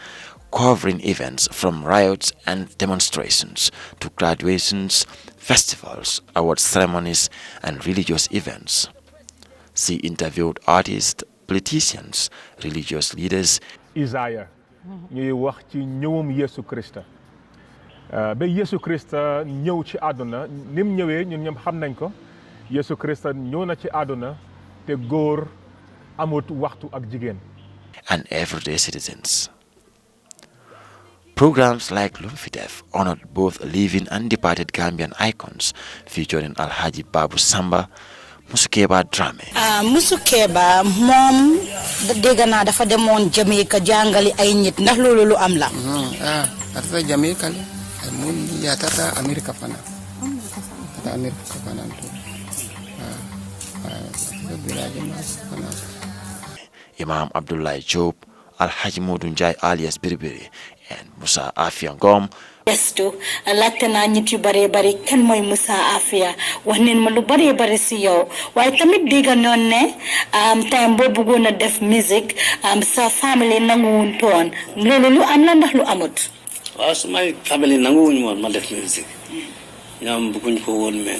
[SPEAKER 3] covering events from riots and demonstrations to graduations, festivals, award ceremonies, and religious events. She interviewed artists, politicians, religious leaders.
[SPEAKER 2] Isaiah ñuy wax ci ñëwum Yesu Christa ba Yesu Christa ñëw ci àdduna nim ñëwee ñun ñoom xam nañ ko Yesu Christa ñëw na ci àdduna te góor amut waxtu ak jigéen.
[SPEAKER 3] And everyday citizens. Programs like Lumfi Deff honored both living and departed Gambian icons, featuring Alhaji Fatou Samba, Musukeba Dramé.
[SPEAKER 23] Musukeba moom dégg naa dafa demoon Jamaica jàngali ay nit ndax loolu lu am la.
[SPEAKER 16] Ata Jamaica le mun ya tata America fana. Tata America fana to.
[SPEAKER 3] Imam Abdullah Job, Alhaji Modou Njai alias Biribiri, and Musa Afia Ngom.
[SPEAKER 23] Gestu laajte naa nit yu bare kan mooy Musa Afia wax neen ma lu bare si yow waaye tamit dégg noon ne time boo bëggoon a def musique sa famille nanguwuñ toon loolu lu am la ndax lu amut.
[SPEAKER 16] waaw sumay famille nanguwuñ moon ma def musique ñoom bëgguñ ko woon meen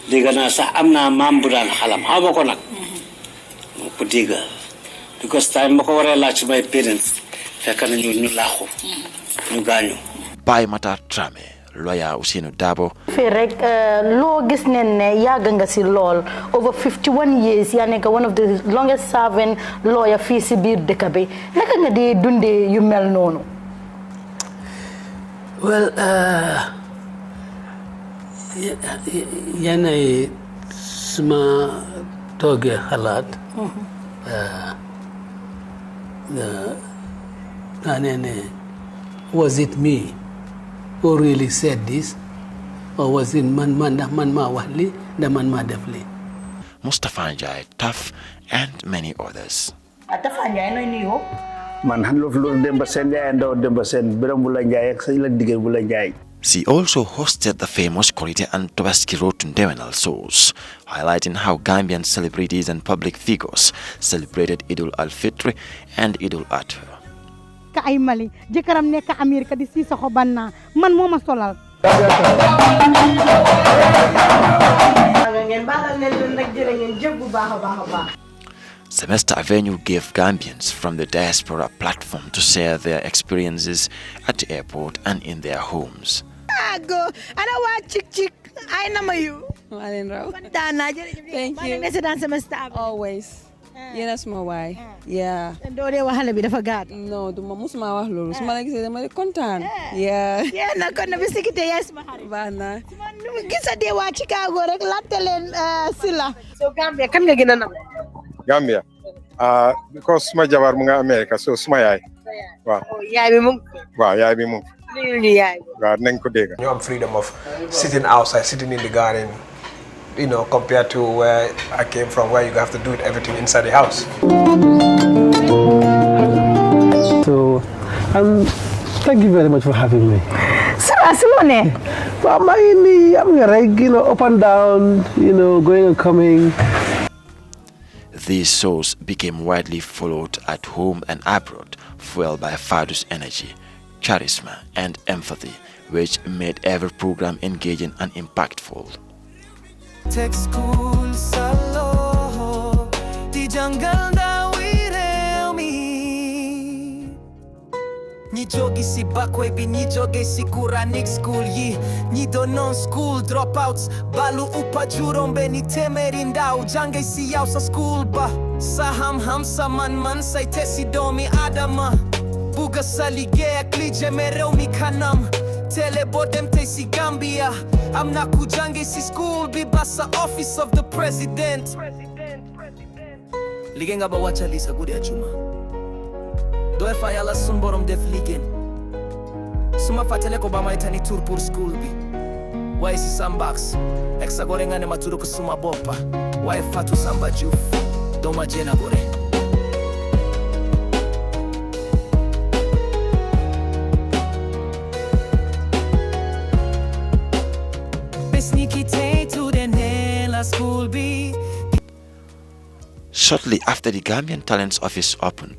[SPEAKER 16] dégg naa sax am naa maam bu daan xalam xaw ma ko nag moo ko dégg because time ma ko waree laaj sumay parents fekk na ñu laaxu ñu gaañu.
[SPEAKER 3] Baye Matar Dramé, lawyer Ousainou Dabo.
[SPEAKER 23] fii rek loo gis nen ne yàgg nga si lool over 51 years yaa nekk one of the longest serving lawyer fii si biir dëkk bi naka nga di dundee yu mel noonu.
[SPEAKER 16] well yenn suma toogee xalaat naa ne was it me who really said this or was it man ndax man maa wax li ndax man maa def li.
[SPEAKER 3] Mustafa Njai, Tough, and many others.
[SPEAKER 23] Tafa Njai nooy nuyoo.
[SPEAKER 5] man loolu Demba Sène Ndiaye ndaw Demba Sène Biram Bula Ndiaye ak la digel Bula Ndiaye.
[SPEAKER 3] She also hosted the famous Korite and Tobaski Road to Ndewenal shows, highlighting how Gambian celebrities and public figures celebrated Eid al-Fitr and Eid al-Adha.
[SPEAKER 23] ka ay Mali jëkkëram nekk Amerika di si soxo banna man moo ma solal.
[SPEAKER 3] Semester Avenue gave Gambians from the diaspora a platform to share their experiences at the airport and in their homes.
[SPEAKER 17] Go. Ana wa chick. I know you. Thank you.
[SPEAKER 6] Always. Yeah, that's my why. Yeah.
[SPEAKER 17] And do they wahale bi dafa gaat?
[SPEAKER 6] No, du ma musuma wax lolu. Suma la gisee dama kontaan. Yeah.
[SPEAKER 17] Yeah, na kon na bisikite yes ma xarit.
[SPEAKER 6] Bana.
[SPEAKER 17] Gisa de wa Chicago rek latte len Silla. So Gambia kan nga gëna nam?
[SPEAKER 7] Gambia. Because suma jabar mu nga America, so suma yaay. Waaw.
[SPEAKER 17] Oh, yaay bi mu.
[SPEAKER 7] Waaw, yaay bi mu. Waaw, nañ ko dégg.
[SPEAKER 20] You have freedom of sitting outside, sitting in the garden, you know, compared to where I came from, where you have to do everything inside the house.
[SPEAKER 21] So, thank you very much for having me.
[SPEAKER 17] Simone.
[SPEAKER 21] I'm up and down, going and coming.
[SPEAKER 3] These shows became widely followed at home and abroad, fueled by Fatou's energy, charisma, and empathy, which made every program engaging and impactful.
[SPEAKER 1] Tech school salo di jungle da wireo mi ni jogi si bakwe bi ni jogi si Quranic school yi ni do non school dropouts balu upa jurombe ni temerinda jange si yaw sa school ba saham hamsa man say tesi domi adama buga salige aklije mereo mi kanam Tele bodem te si Gambia I'm not kujange si school bi basa office of the president Ligenga ba wacha lisa gudi achuma Doe fa yala sun borom def ligen Suma fatele ko ba maitani tour pour school bi Why si Sambax Exa gore ngane maturo ko suma bopa Why Fatou Samba Joof Doma jena gore
[SPEAKER 3] Shortly after the Gambian Talents Office opened,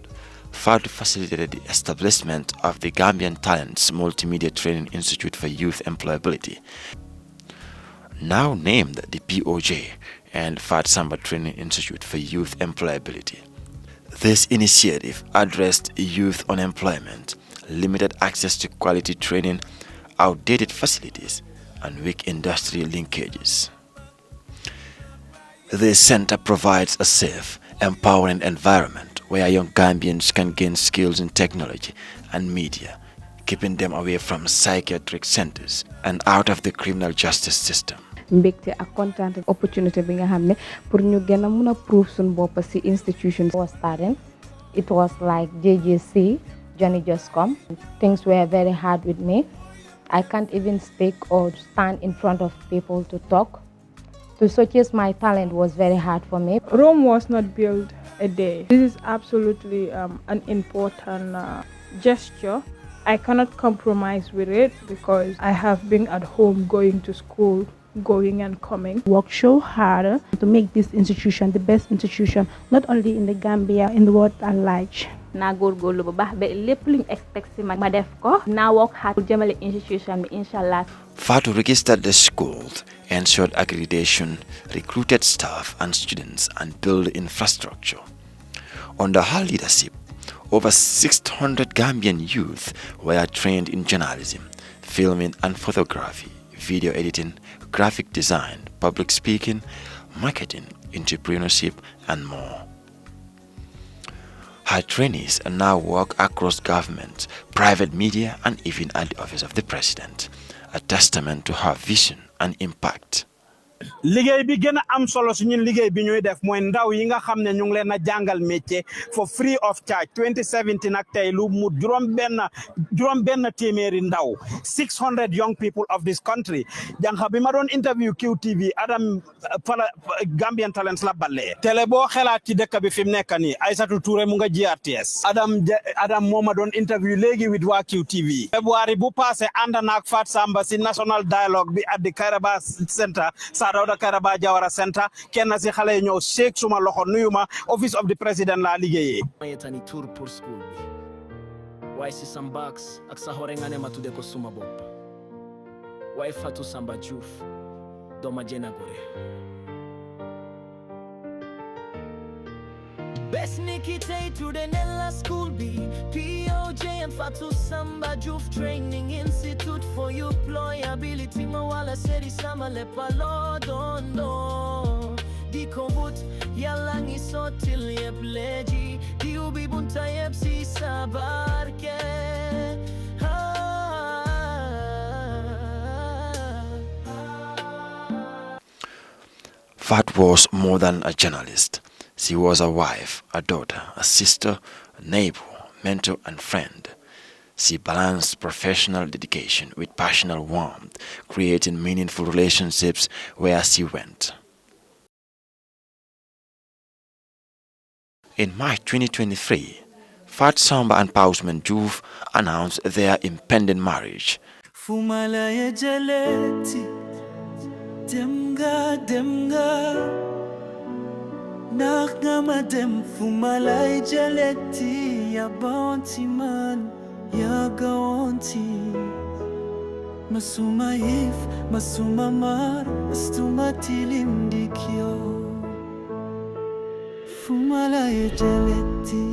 [SPEAKER 3] Fatou facilitated the establishment of the Gambian Talents Multimedia Training Institute for Youth Employability, now named the POJ, and Fatou Samba Training Institute for Youth Employability. This initiative addressed youth unemployment, limited access to quality training, outdated facilities, and weak industry linkages. This center provides a safe, empowering environment where young Gambians can gain skills in technology and media, keeping them away from psychiatric centers and out of the criminal justice system.
[SPEAKER 22] mbégte ak kontaan opportunity bi nga xam ne pour ñu gën a mun a prove suñu bopp si institution was starting. It was like JJC, Johnny Just Come. Things were very hard with me. I can't even speak or stand in front of people to talk. To showcase my talent was very hard for me.
[SPEAKER 19] Rome was not built a day. This is absolutely an important gesture. I cannot compromise with it because I have been at home going to school, going and coming.
[SPEAKER 23] Work so hard to make this institution the best institution, not only in the Gambia, in the world at large.
[SPEAKER 30] Na góorgóorlu bu baax ba lépp luñ expect si ma def ko na work hard pour jëmale institution bi inshallah.
[SPEAKER 3] Fatou registered the schools, ensured accreditation, recruited staff and students, and built infrastructure. Under her leadership, over 600 Gambian youth were trained in journalism, filming and photography, video editing, graphic design, public speaking, marketing, entrepreneurship, and more. Her trainees now work across government, private media, and even at the office of the president, a testament to her vision and impact.
[SPEAKER 4] liggéey bi gën a am solo si ñun liggéey bi ñuy def mooy ndaw yi nga xam ne ñu ngi leen a jàngal métier for free of charge 2017 nag tey lu mu juróom benn téeméeri ndaw 600 young people of this country jànqa bi ma doon interview QTV Adam fala Gambian Talents la balee télé boo xelaat ci dëkk bi fi mu nekk nii Aïssatou Touré mu nga GRTS Adam moo ma doon interview léegi with waa QTV February bu passé ànd naak Fatou Samba si national dialogue bi at the Kairaba Center Sadawda Kairaba Jawara Center kenn si xale yi ñëw shake suma loxo nuyu ma office of the president laa liggéeyee
[SPEAKER 1] mayetani tour pour school bi waaye si sambax ak sa hore nga ne ma tudde ko suma bopp waaye Fatou Samba Joof dooma jena gore bes niki tey tudde nella school bi POJ and Fatou Samba Joof Training Institute for Employability ma wala seri sama le palo dondo di kombut yalla ngi sotil yeb leji di ubi bunta yeb si sabarke
[SPEAKER 3] Fat was more than a journalist. She was a wife, a daughter, a sister, a neighbor, mentor, and friend. She balanced professional dedication with passionate warmth, creating meaningful relationships where she went. In March 2023, Fatou Samba and Fatou Samba Joof announced their impending marriage.
[SPEAKER 1] Fumalaya jaleti demga Nakama dem fumalaya jaleti ya bounty man ya gawanti Masuma if masuma mar astuma tilim dikyo Fumalaya jaleti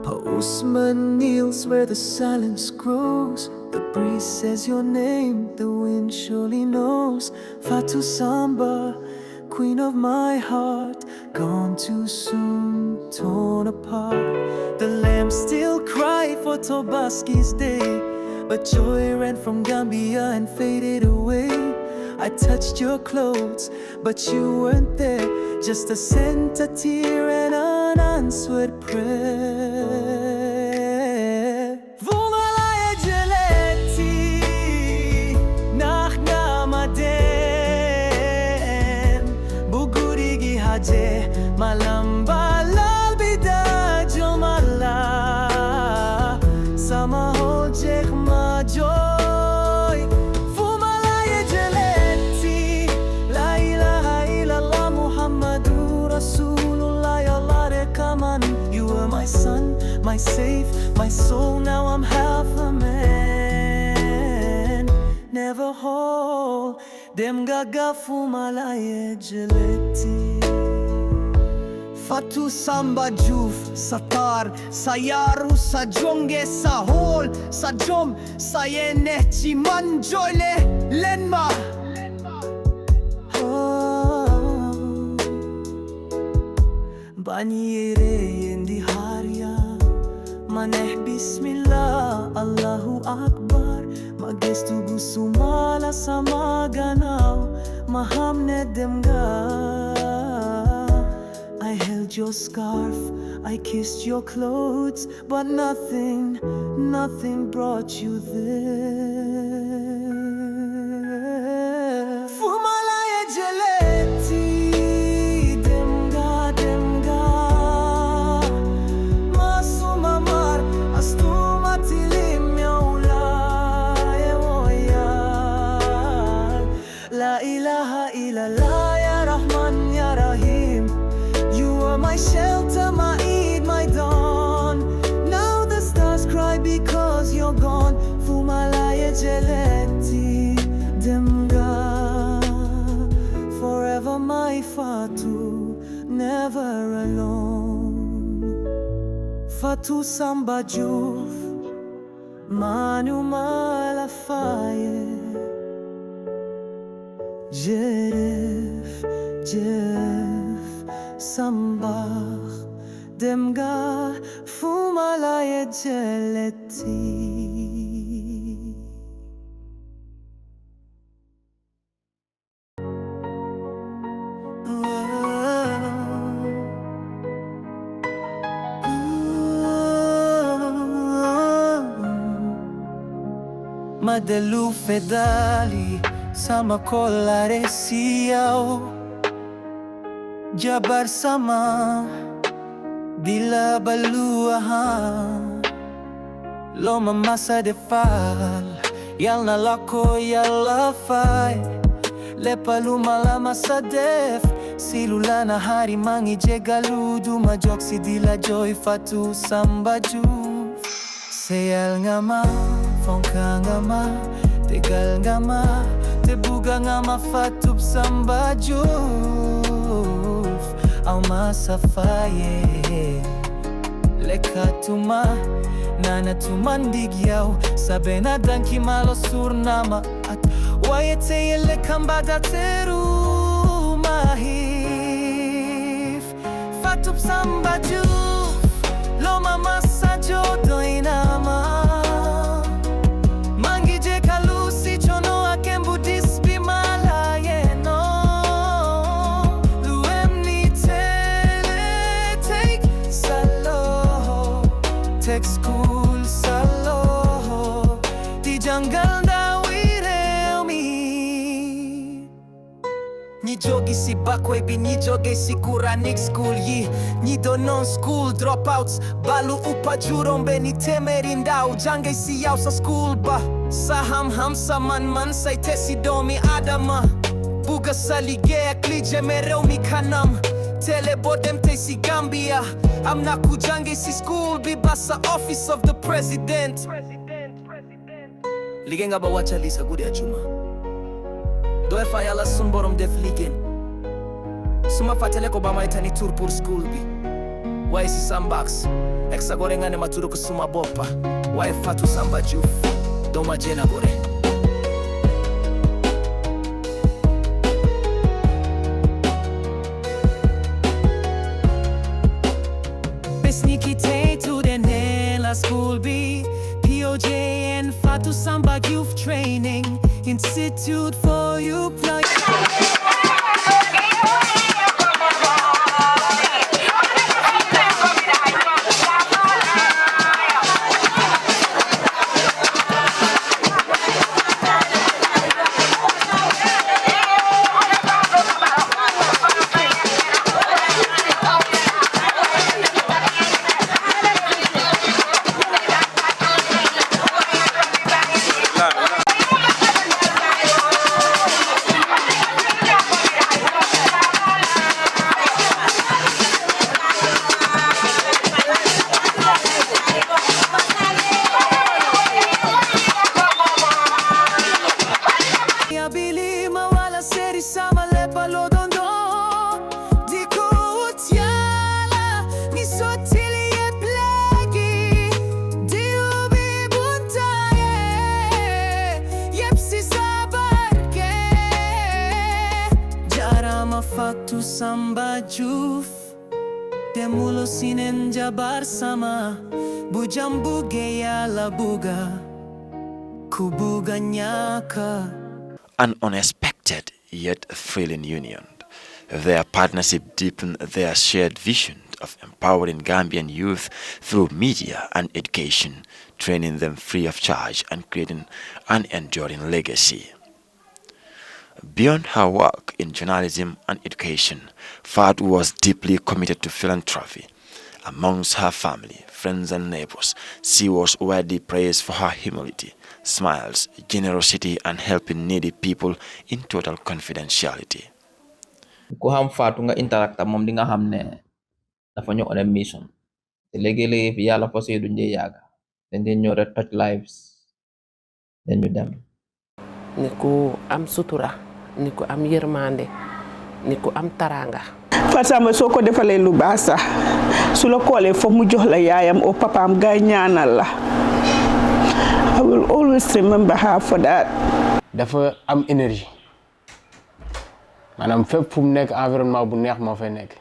[SPEAKER 1] Pa Usman kneels where the silence grows. The breeze says your name, the wind surely knows. Fatou Samba, queen of my heart, gone too soon, torn apart. The lambs still cry for Tobaski's day, but joy ran from Gambia and faded away. I touched your clothes, but you weren't there. Just a scent, a tear, and an unanswered prayer. Vumalaya jaleti, nahnamaden, bugurigi haje, malamba lalbida jomala, sama hojek majoy. Vumalaya jaleti, la ilaha illallah Muhammadur Rasulullah, Allah rekaman. You were my son, my safe, my soul. Now I'm half a man, never whole. Dem gaga fumalaya jaleti. Fatou Samba Joof, satar, sayaru, sajonge, sahol, sajom, sayene, chimanjole, lenma. Banyere yendi harya, maneh bismillah, Allahu Akbar. Magestu gusumala samaganaw, mahamne demga. I held your scarf, I kissed your clothes, but nothing brought you there. Fumalaya jaleti, demga, masuma mar, astuma tilim yaulaya woyal. La ilaha illallah ya Rahman ya Rahim. You were my shelter, my Eid, my dawn. Now the stars cry because you're gone. Fumalaya jaleti, demga. Forever my Fatou, never alone. Fatou Samba Joof, manu malafaye. Jeff Sambach, demga fumalaya jaleti. Mama de Lumfi Dali sama kolare siyaw Jabar sama Dila baluahan Loma masa de fal Yal na lako yal fay Lepa lumala masa def Silula na hari mangi jegaludu Majoksi dila joy Fatou Samba Joof Seyal nga ma, fonka nga ma Tegal nga ma, tebuga nga ma Fatou Samba Joof Au masa faye Leka tuma Nana tumandig yaw Sabe na danki malo surnama At wayete yele kambada teru mahif Fatou Samba Joof Loma masa jodo inama Mangi je kalusi chono akembu dispi malayeno Luemni tele take salo Take school salo Di jungle da wiremi Ni jogi si bakwe bi ni jogi si kuranik school yi Ni do non school dropouts Balu upa jurombe ni temerindau Jange si yaw sa school ba Saham ham sa man say tesi domi adama Buga salige klije mereu mi kanam Telebodem te si Gambia Amna kujange si school bi basa office of the president Ligenga ba wacha lisa gude ajuma Doe fa yala sun borom def ligen Suma fatele ko ba maitani tour pour school bi Why si sambax Exa gore ngane maturo ko suma bopa Why Fatou Samba Joof Doma jena gore Sneaky tay to the Nela school B POJ and Fatou Samba Joof Training Institute for you plug Fatou Samba Joof Demulo sinen jabar sama Bujambuge yala buga Kubuga nyaka
[SPEAKER 3] An unexpected yet thrilling union. Their partnership deepened their shared vision of empowering Gambian youth through media and education, training them free of charge and creating an enduring legacy. Beyond her work in journalism and education, Fatou was deeply committed to philanthropy. Amongst her family, friends and neighbors, she was widely praised for her humility, smiles, generosity and helping needy people in total confidentiality.
[SPEAKER 8] Ku xam Fatou nga interact moom di nga xam ne dafa ñëw on a mission te léegi-léegi fi yàlla fosé duñ dee yàgga dañ dee ñëw rek touch lives dañ ñu dem
[SPEAKER 9] ni ku am sutura ni ku am yërmande ni ku am taranga
[SPEAKER 10] Fatou Samba soo ko defalee lu baax sax su la koolee foog mu jox la yaayam o papaam gaay ñaanal la I will always remember her for that.
[SPEAKER 21] dafa am énergie maanaam fépp fu mu nekk environnement bu neex moo fay nekk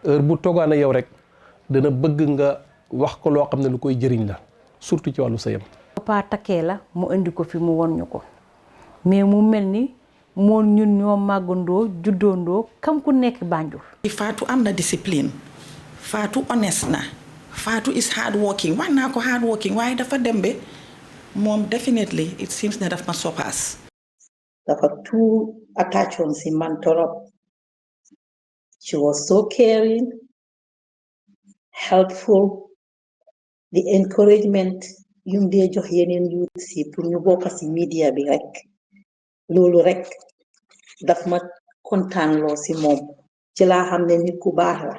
[SPEAKER 21] heure bu toogaan ak yow rek dana bëgg nga wax ko loo xam ne lu koy jëriñ la surtout ci wàllu sëyam.
[SPEAKER 23] papa takkee la mu indi ko fi mu won ñu ko mais mu mel ni moom ñun ñoo màggandoo juddoondoo kam ku nekk Banjul.
[SPEAKER 11] Fatou am na discipline Fatou honest na Fatou is hard working wax naa ko hard working waaye dafa dem be moom definitely it seems ne daf ma surpass.
[SPEAKER 12] dafa too attached woon si man torop. She was so caring, helpful, the encouragement yum dee jox yeneen youth si pour ñu bokk si media bi rek loolu rek daf ma kontaan loo si moom ci laa xam ne nit ku baax la.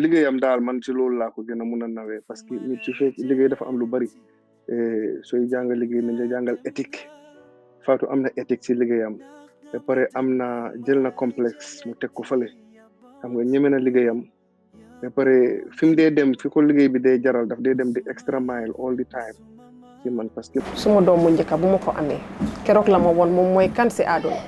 [SPEAKER 13] liggéeyam daal man ci loolu laa ko gën a mun a nawee parce que nit ci fekk liggéey dafa am lu bari sooy jàngal liggéey nañ la jàngal éthique Fatou am na éthique ci liggéeyam ba pare am na jël na complexe mu teg ko fale xam nga ñeme na liggéeyam ba pare fi mu dee dem fi ko liggéey bi dee jaral daf dee dem di extra mile all the time ci man parce que
[SPEAKER 14] suma doom mu njëkka bu ma ko amee keroog la ma woon moom mooy kan si àdduna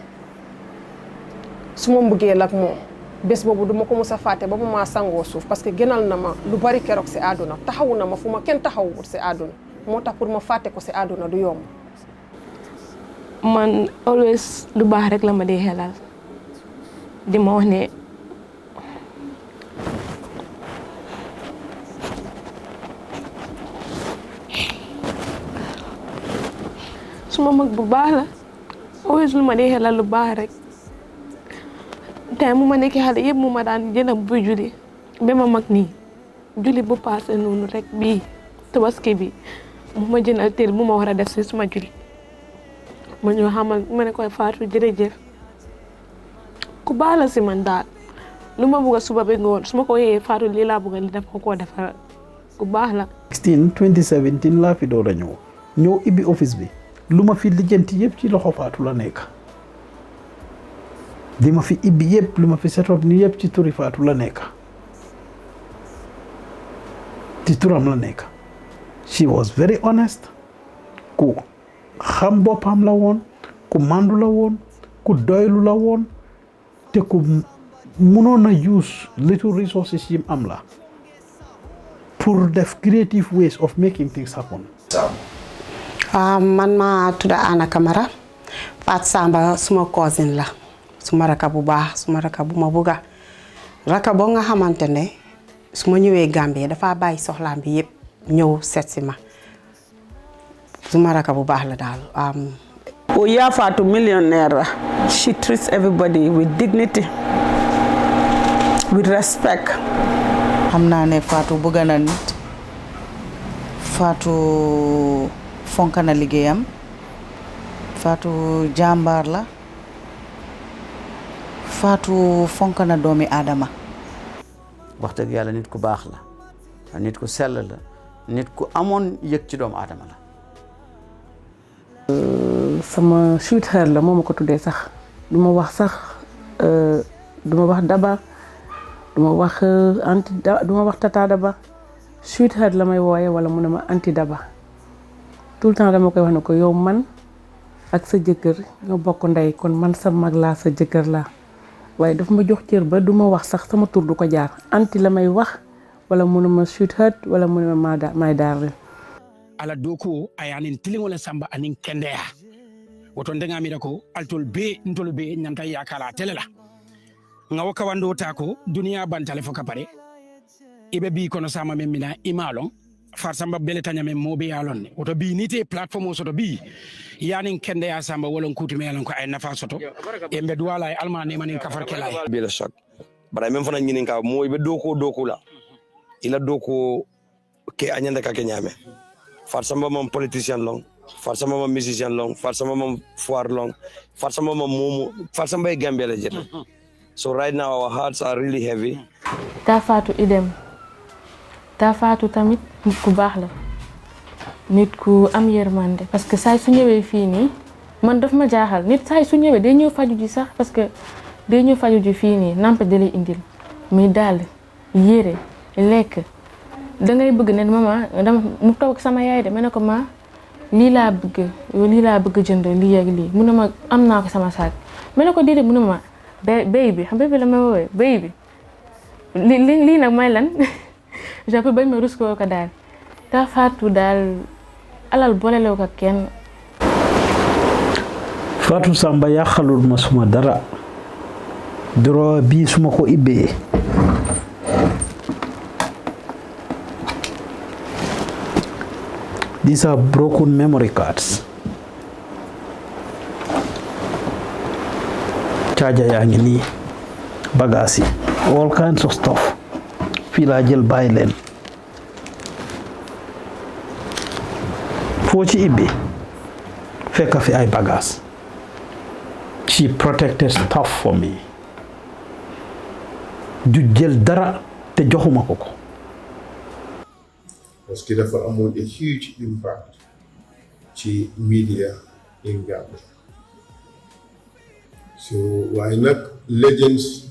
[SPEAKER 14] suma mbëggeel ak moom bés boobu duma ko mos a fàtte ba mu maa sangoo suuf parce que gënal na ma lu bari keroog si àdduna taxawu na ma fu ma kenn taxawul si àdduna moo tax pour ma fàtte ko si àdduna du yomb.
[SPEAKER 15] man always lu baax rek la ma dee xelal di ma wax ne suma mag bu baax la always lu ma dee xelal lu baax rek tey mu ma nekk xale yëpp mu ma daan jënd bu julli ba ma mag nii julli bu paase noonu rek bii tabaski bi mu ma jëndal teel bu ma war a def si suma julli ma ñëw xamal ma ne koy Fatou jërëjëf ku baax la si man daal lu ma bëgg a suba ba ngoon su ma ko yee Fatou lii laa bëgg a li def ko koo defal ku baax la.
[SPEAKER 18] 2017 laa fi door a ñëw ibbi office bi lu ma fi lijjanti yëpp ci loxo Fatou la nekk di ma fi ibbi yëpp lu ma fi setot ni yëpp ci turi Fatou la nekk ci turam la nekk. She was very honest ku xam boppam la woon ku mandu la woon ku doylu la woon te ku mënoon a use little resources yim am la pour def creative ways of making things happen.
[SPEAKER 24] man ma tudda Anna Camara Fatou Samba suma cousin la suma raka bu baax suma raka bu ma buga raka bo nga xamante ne su ma ñëwee Gambie dafa bàyyi soxlaam bi yëpp ñëw seet si ma suma raka bu baax la daal.
[SPEAKER 10] Oya Fatou millionaire. She treats everybody with dignity, with respect.
[SPEAKER 26] xam naa ne Fatou bëgg na nit Fatou fonk na liggéeyam Fatou jàmbaar la Fatou fonk na doomi aadama.
[SPEAKER 27] wax dëgg yàlla nit ku baax la nit ku sell la nit ku amoon yëg ci doomu aadama la.
[SPEAKER 6] sama sweetheart la moo ma ko tuddee sax duma wax sax duma wax daba duma wax anti duma wax tata daba sweetheart la may wooye wala mu ne ma anti daba tout le temps dama koy wax ne ko yow man ak sa jëkkër ñoo bokk ndey kon man sa mag laa sa jëkkër laa waaye daf ma jox cër ba duma wax sax sama tur du ko jaar anti la may wax wala mu ne ma sweetheart wala mu ne ma my darling.
[SPEAKER 4] ala doko ayanin tilingole samba anin kendeya woto ndenga mi ko altol be ntol be nyanta yakala telela ngawo kawando tako dunia bantale foka pare ibe bi kono sama memina imalon far samba bele tanya mem mobe yalon woto bi nite platform soto bi yanin kendeya samba wolon kuti me yalon ko ay nafa soto e mbe duwala ay almane manin kafar kelay
[SPEAKER 28] bi la shak bara même fana nyinin ka moy be doko la ila doko ke anyanda ka ke nyame Fatou Samba mam politicien long Fatou Samba mam musicien long Fatou Samba mam foire long Fatou Samba mam momo Fatou Samba e Gambia la jeta so right now our hearts are really heavy.
[SPEAKER 15] Ta Fatou idem ta Fatou tamit nit ku baax la nit ku am yërmande parce que say su ñëwee fii nii man daf ma jaaxal nit say su ñëwee day ñëw faju ji sax parce que day ñëw faju ji fii nii nampe da lay indil muy daal yére lekk da ngay bëgg ne mama dama mu toog sama yaay de ma ne ko ma lii laa bëgg jënd lii ak lii mu ne ma am naa ko sama saak ma ne ko déedéet mu ne ma baby xam baby la ma woowee baby lii nag may lan j'appelle bañ ma rus ko daal ta Fatou daal alal boolelew ko kenn.
[SPEAKER 18] Fatou Samba yàqalul ma suma dara doro bii suma ko ibbee These are broken memory cards. Charger yaa ngi nii bagages yi all kinds of stuff fii laa jël bàyyi leen foo ci ibbi fekk fi ay bagages. She protected stuff for me. Du jël dara te joxuma ko ko.
[SPEAKER 2] Parce que dafa amoon a huge impact ci media in Gambia. So why not legends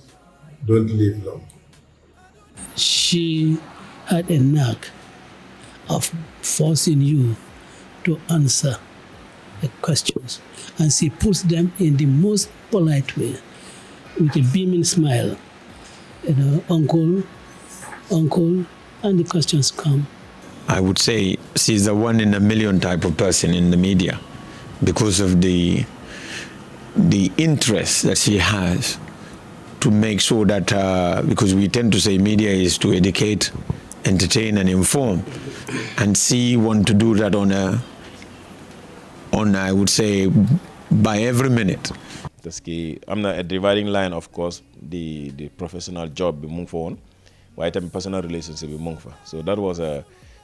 [SPEAKER 2] don't live long.
[SPEAKER 5] She had a knack of forcing you to answer the questions, and she puts them in the most polite way with a beaming smile. You know, uncle, and the questions come.
[SPEAKER 7] I would say she's a one in a million type of person in the media because of the interest that she has to make sure that, because we tend to say media is to educate, entertain and inform, and she want to do that on I would say by every minute.
[SPEAKER 16] Parce que am na a dividing line, of course, the professional job bi mu ngi fa woon waaye tamit personal relationship bi mu ngi fa, so that was a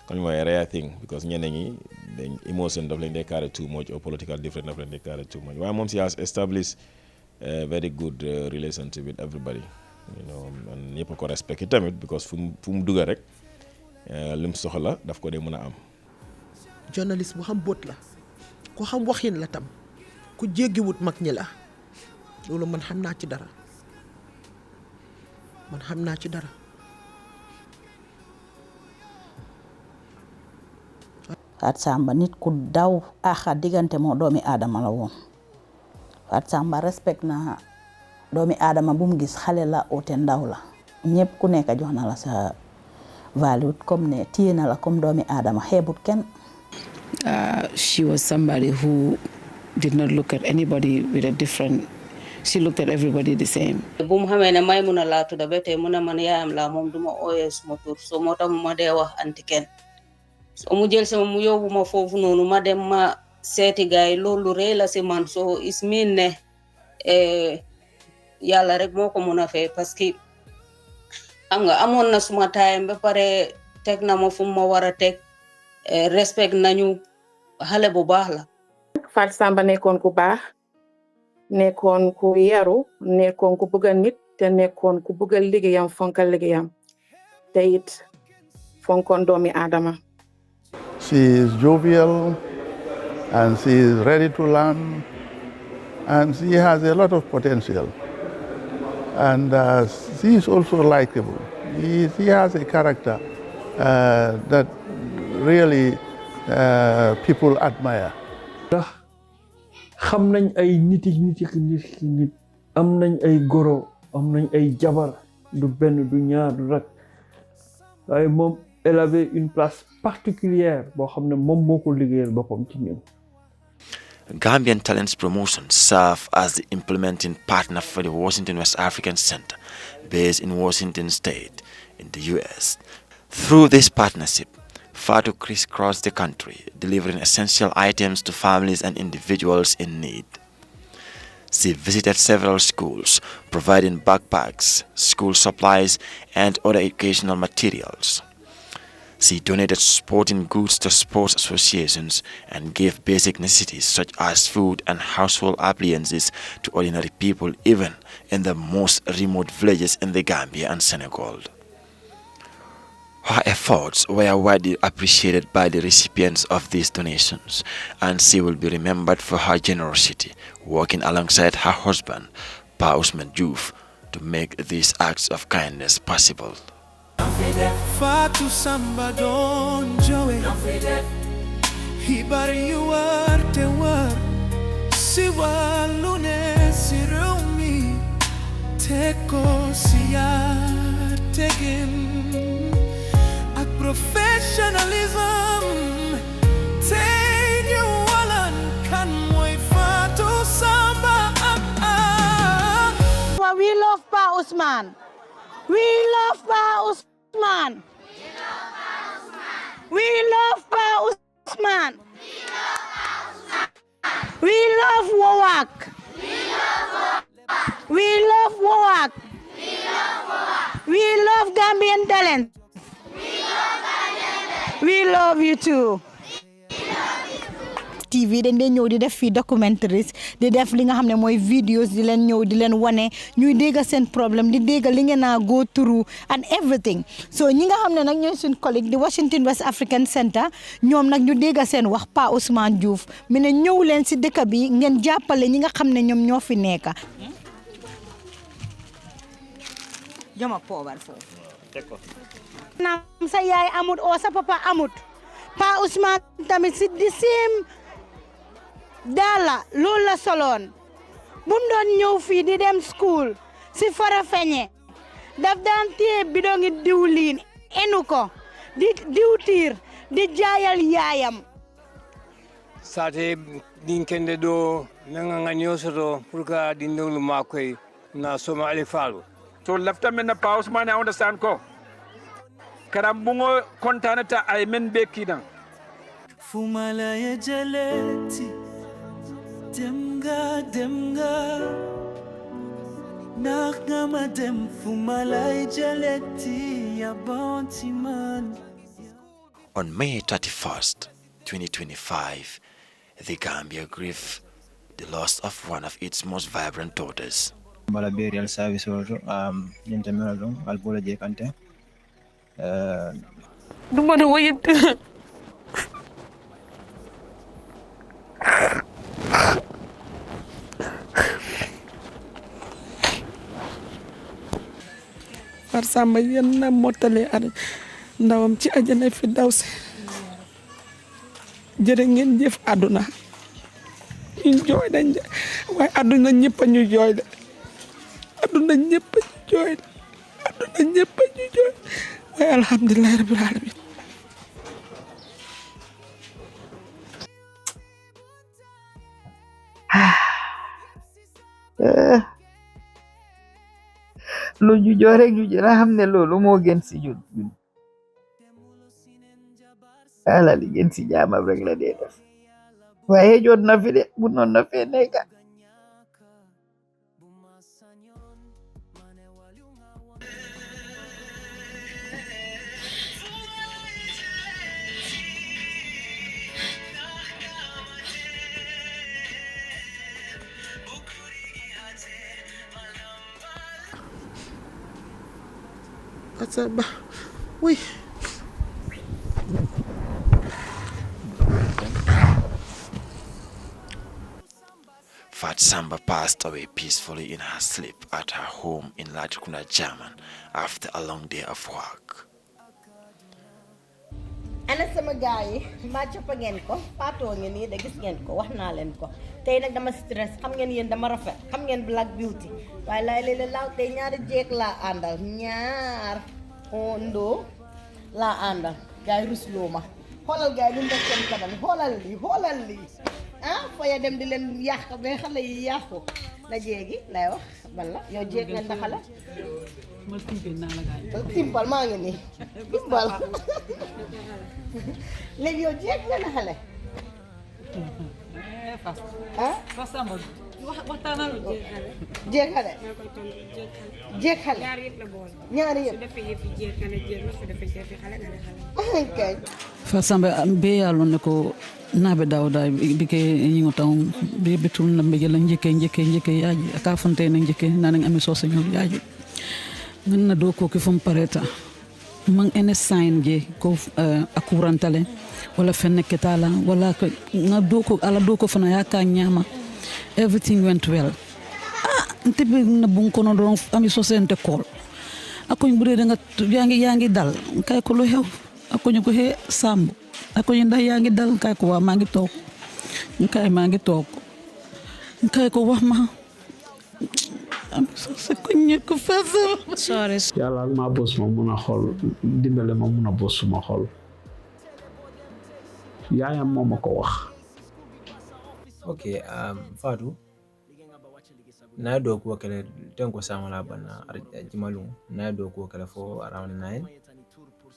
[SPEAKER 16] rare thing because ñeneen ñi dañ emotion daf leen dee carry too much or political difference daf leen dee carry too much waaye moom she has established a very good relationship with everybody, you know, and ñëpp ko respect tamit because fu mu dugga rek lim soxla daf ko dee mën a am.
[SPEAKER 17] Journalist bu xam bot la ku xam waxin la tam ku jéggiwut mag ñi la loolu man xam naa ci dara
[SPEAKER 26] Fatou Samba nit ku daw axa diggante moo doomi aadama la woon. Fatou Samba respect na doomi aadama bu mu gis xale la oote ndaw la ñëpp ku nekk jox na la sa value comme ne téye na la comme doomi aadama xeebut kenn.
[SPEAKER 19] She was somebody who did not look at anybody with a different. She looked at everybody the same.
[SPEAKER 24] bu mu xamee ne may mun a laa tudda ba tey mu ne man yaayam laa moom duma ooyee suma tur so moo tax mu ma dee wax anti kenn so mu jël sama mu yóbbu ma foofu noonu ma dem ma seeti gaay loolu rëy la si man so is mean ne yàlla rek moo ko mun a fay parce que xam nga amoon na suma time ba pare teg na ma fu ma war a teg respect nañu xale bu baax la.
[SPEAKER 14] Fatou Samba nekkoon ku baax nekkoon ku yaru nekkoon ku bëgg nit te nekkoon ku bëgg liggéeyam fonkal liggéeyam te it fonkoon doomi aadama.
[SPEAKER 20] She is jovial and she is ready to learn and she has a lot of potential and she is also likable. She has a character that really people admire.
[SPEAKER 21] xam nañ ay nit am nañ ay goro am nañ ay jabar du benn du ñaar du rek waaye moom elle avait une place particulière boo xam ne moom moo ko liggéeyal boppam ci ñun.
[SPEAKER 3] Gambian Talents Promotion serve as the implementing partner for the Washington West African Center based in Washington State in the US. Through this partnership, Fatou crisscrossed the country, delivering essential items to families and individuals in need. She visited several schools, providing backpacks, school supplies, and other educational materials. She donated sporting goods to sports associations and gave basic necessities such as food and household appliances to ordinary people, even in the most remote villages in the Gambia and Senegal. Her efforts were widely appreciated by the recipients of these donations, and she will be remembered for her generosity, working alongside her husband, Fatou Samba Joof, to make these acts of kindness possible.
[SPEAKER 1] Fatou Samba Joof, hibar yu war te war, si wàllu ne si réew mi, te ko si yar tegin. Professionalism, take you all and can we Fatou Samba.
[SPEAKER 23] We love Pa Usman. We love Pa Usman. We love Pa Ousmane. We love Wowak. We love Wowak. We love Gambian talent. We love you too. TV dañ dee ñëw di def fii documentaries di def li nga xam ne mooy videos di leen ñëw di leen wane ñuy dégg seen problème di dégg li ngeen a go through and everything so ñi nga xam ne nag ñooy suñ collègue di Washington West African Center ñoom nag ñu dégg seen wax Pa Ousmane Joof mi ne ñëw leen si dëkk bi ngeen jàppale ñi nga xam ne ñoom ñoo fi nekk. joma poobar foofu. naam sa yaay amut o sa papa amut Pa Ousmane tamit si di sim daala loolu la soloon bu mu doon ñëw fii di dem school si Farafeñe daf daan téye bidongi diwlin enu ko di diwtiir di jaayal yaayam
[SPEAKER 8] sate din kende do nanga nga nyosoto pour ka din dolu makoy na soma alifalu
[SPEAKER 9] so lafta men na Pa Ousmane I understand ko karam bungo kontanata ay men be kidan
[SPEAKER 1] fumala ya jaleti demga nakama dem fumala ya jaleti ya bounty man.
[SPEAKER 3] On May 31st, 2025, the Gambia grieved the loss of one of its most vibrant daughters.
[SPEAKER 10] Mala burial service also nyente melalo albola je kante
[SPEAKER 15] du ma wayit Fatou Samba yéen na mottale ar ndawam ci àjjana fi daw si jërë ngeen jëf àdduna ñu jooy dañ waaye àdduna ñëpp a ñu jooy de àdduna ñëpp a ñu jooy de àdduna ñëpp a ñu jooy waaye alhamdulilah rabbil alamin
[SPEAKER 11] lu ñu jox rek ñu jëla xam ne loolu moo gën si ñun ala li gën si jaamam rek la dee def waaye jot na fi de bu noon na fee nekka
[SPEAKER 17] Samba, oui.
[SPEAKER 3] Fatou Samba passed away peacefully in her sleep at her home in Latrikunda, German, after a long day of work.
[SPEAKER 23] ana sama gaay yi mbaa coppa ngeen ko Fatou ngeen nii de gis ngeen ko wax naa leen ko tey nag dama stress xam ngeen yéen dama rafet xam ngeen black beauty waaye laay léeg-léeg laaw tey ñaari jeeg laa àndal ñaar ndoo laa àndal gaay rusloo ma xoolal gaay ñu def seen kanam xoolal lii ah fooya dem di leen yàq ba xale yi yàqu na jeegi lay wax balla yow jeeg ngeen na xale
[SPEAKER 27] ma timpal naa la gaay
[SPEAKER 23] timpal maa ngi nii timpal léegi yow jeeg ngeen na xale ah
[SPEAKER 27] Fatou Samba waxtaanal
[SPEAKER 23] jeeg xale jeeg xale ñaari yëpp kay
[SPEAKER 27] Fatou Samba be yàlla ne ko naabe dawda bike ñingo taw be betul na mbege la njëkke yaaji aka fonte na njëkke na nga amé soose ñoo yaaji ngan na do ko ki fum pareta man ene sign je ko akurantale wala fenne ketala wala ko nga do ko ala do ko fana yaka nyama everything went well nte be na bun kono don ami soose ente kol akoñ bu de nga yaangi dal kay ko lo xew akoñ ko he sambu akoñ ndax yaangi dal kay ko wa mangi tok kay mangi tok kay ko wax ma am soose ko ñe ko faso sorry
[SPEAKER 18] yàlla ak ma boss ma mun a xool dimbale ma mun a boss suma xol yaayam moo ma ko wax
[SPEAKER 10] okay Fatou na do ko kala ten ko sama la bana jimalum na do ko kala fo around 9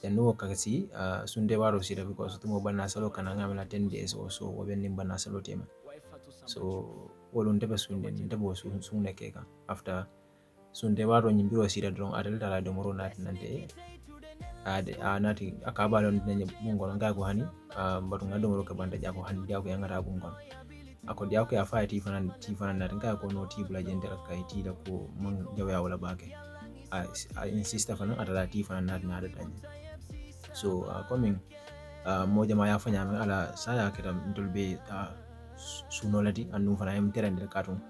[SPEAKER 10] then no kasi sunde waro sira because tumo banna salo kana ngamela 10 days or so wo benni banna salo tema so wolon tebe sunde ndebo sunne keka after sunde waro nyimbiro sira don adal dala do moro nati nante ade nati akabalon nenye bungo ngago hani batu ngado moro ka banda jako hani jako yangata bungo ako jako ya fa tifana nati ngako no tibula jendera kai tida ko mon jawya wala bake I insist fana atala tifana nati na tanya so coming moja ma ya fanya ala saya kita ndolbe sunolati anu fana em terande katung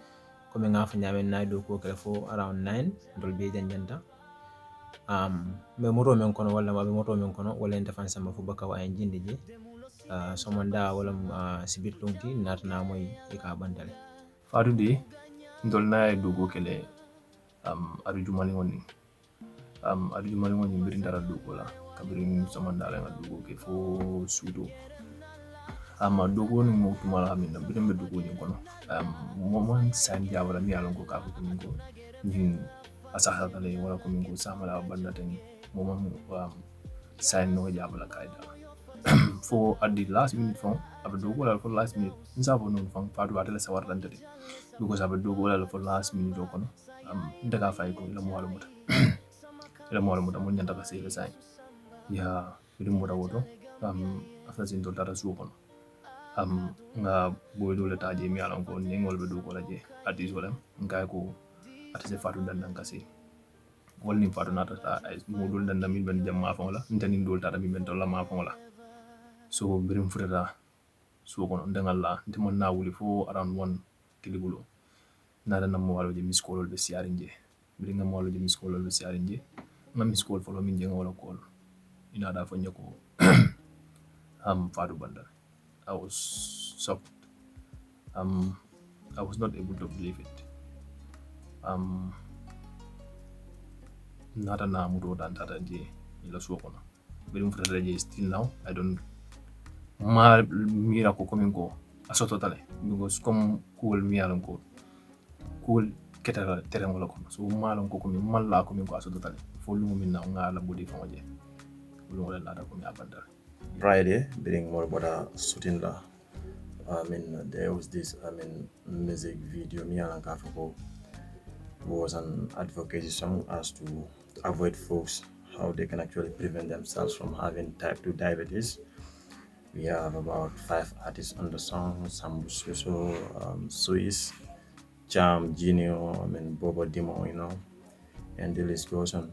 [SPEAKER 10] comme nga fanya men na do ko fo around 9 ndolbe janjanta me moto men kono wala ma be moto men kono wala en defan sama fu baka wa en jinde je somanda wala sibit longti natna moy e ka bandale
[SPEAKER 2] Fatou de ndol na do ko kele adu jumali woni adu jumali woni mbiri ndara do ko la kabirin somanda la do ko ke fo sudo dogo ni mo tumala min bi dem dogo ni kono momon sanja wala mi alon ko ka ko min ko ni asaha tale wala ko min ko samala banda tan momon sign no jabala kaida for at the last minute from abe dogo wala for last minute nsa bo non fam Fatou atela sawar dan tade because abe dogo wala for last minute do kono daga fay ko la mo wala muta la mo wala muta mo nyanta ka sey sai ya bi mo da woto after sin do dara su kono nga boy dole taje mi alon ko ngol be do ko laje adis wala ngay ko atase Fatou dandan kasi wol ni Fatou nata ta ay mo dol dandan min ben jam ma fon la ntani dol tata min ben tolla ma fon la so birim furata so ko ndangal la ntimo na wuli fo around 1 kilibulo nada na mo walo je miskolol be siarinje bi nga mo walo je miskolol be siarinje ngam miskol fo lo min je ngawla ko ina da fo nyako Fatou bandal I was shocked. I was not able to believe it. Nata na mudo dan tata je ila suokono. Birum fata je still now. I don't mira ko coming go aso totale because comme cool mialon ko cool ketara tereng wala ko so malon ko komi malla ko min ko aso totale fo lumu min na ngala bodi fo je lu wala la da ko mi abandal
[SPEAKER 3] Friday, being more about a shooting la. There was this, music video, me and Kafako was an advocacy song as to avoid folks how they can actually prevent themselves from having type 2 diabetes. We have about 5 artists on the song, Sambu Suso, Swiss, Jam, Genio, Bobo Dimo, and the list goes on,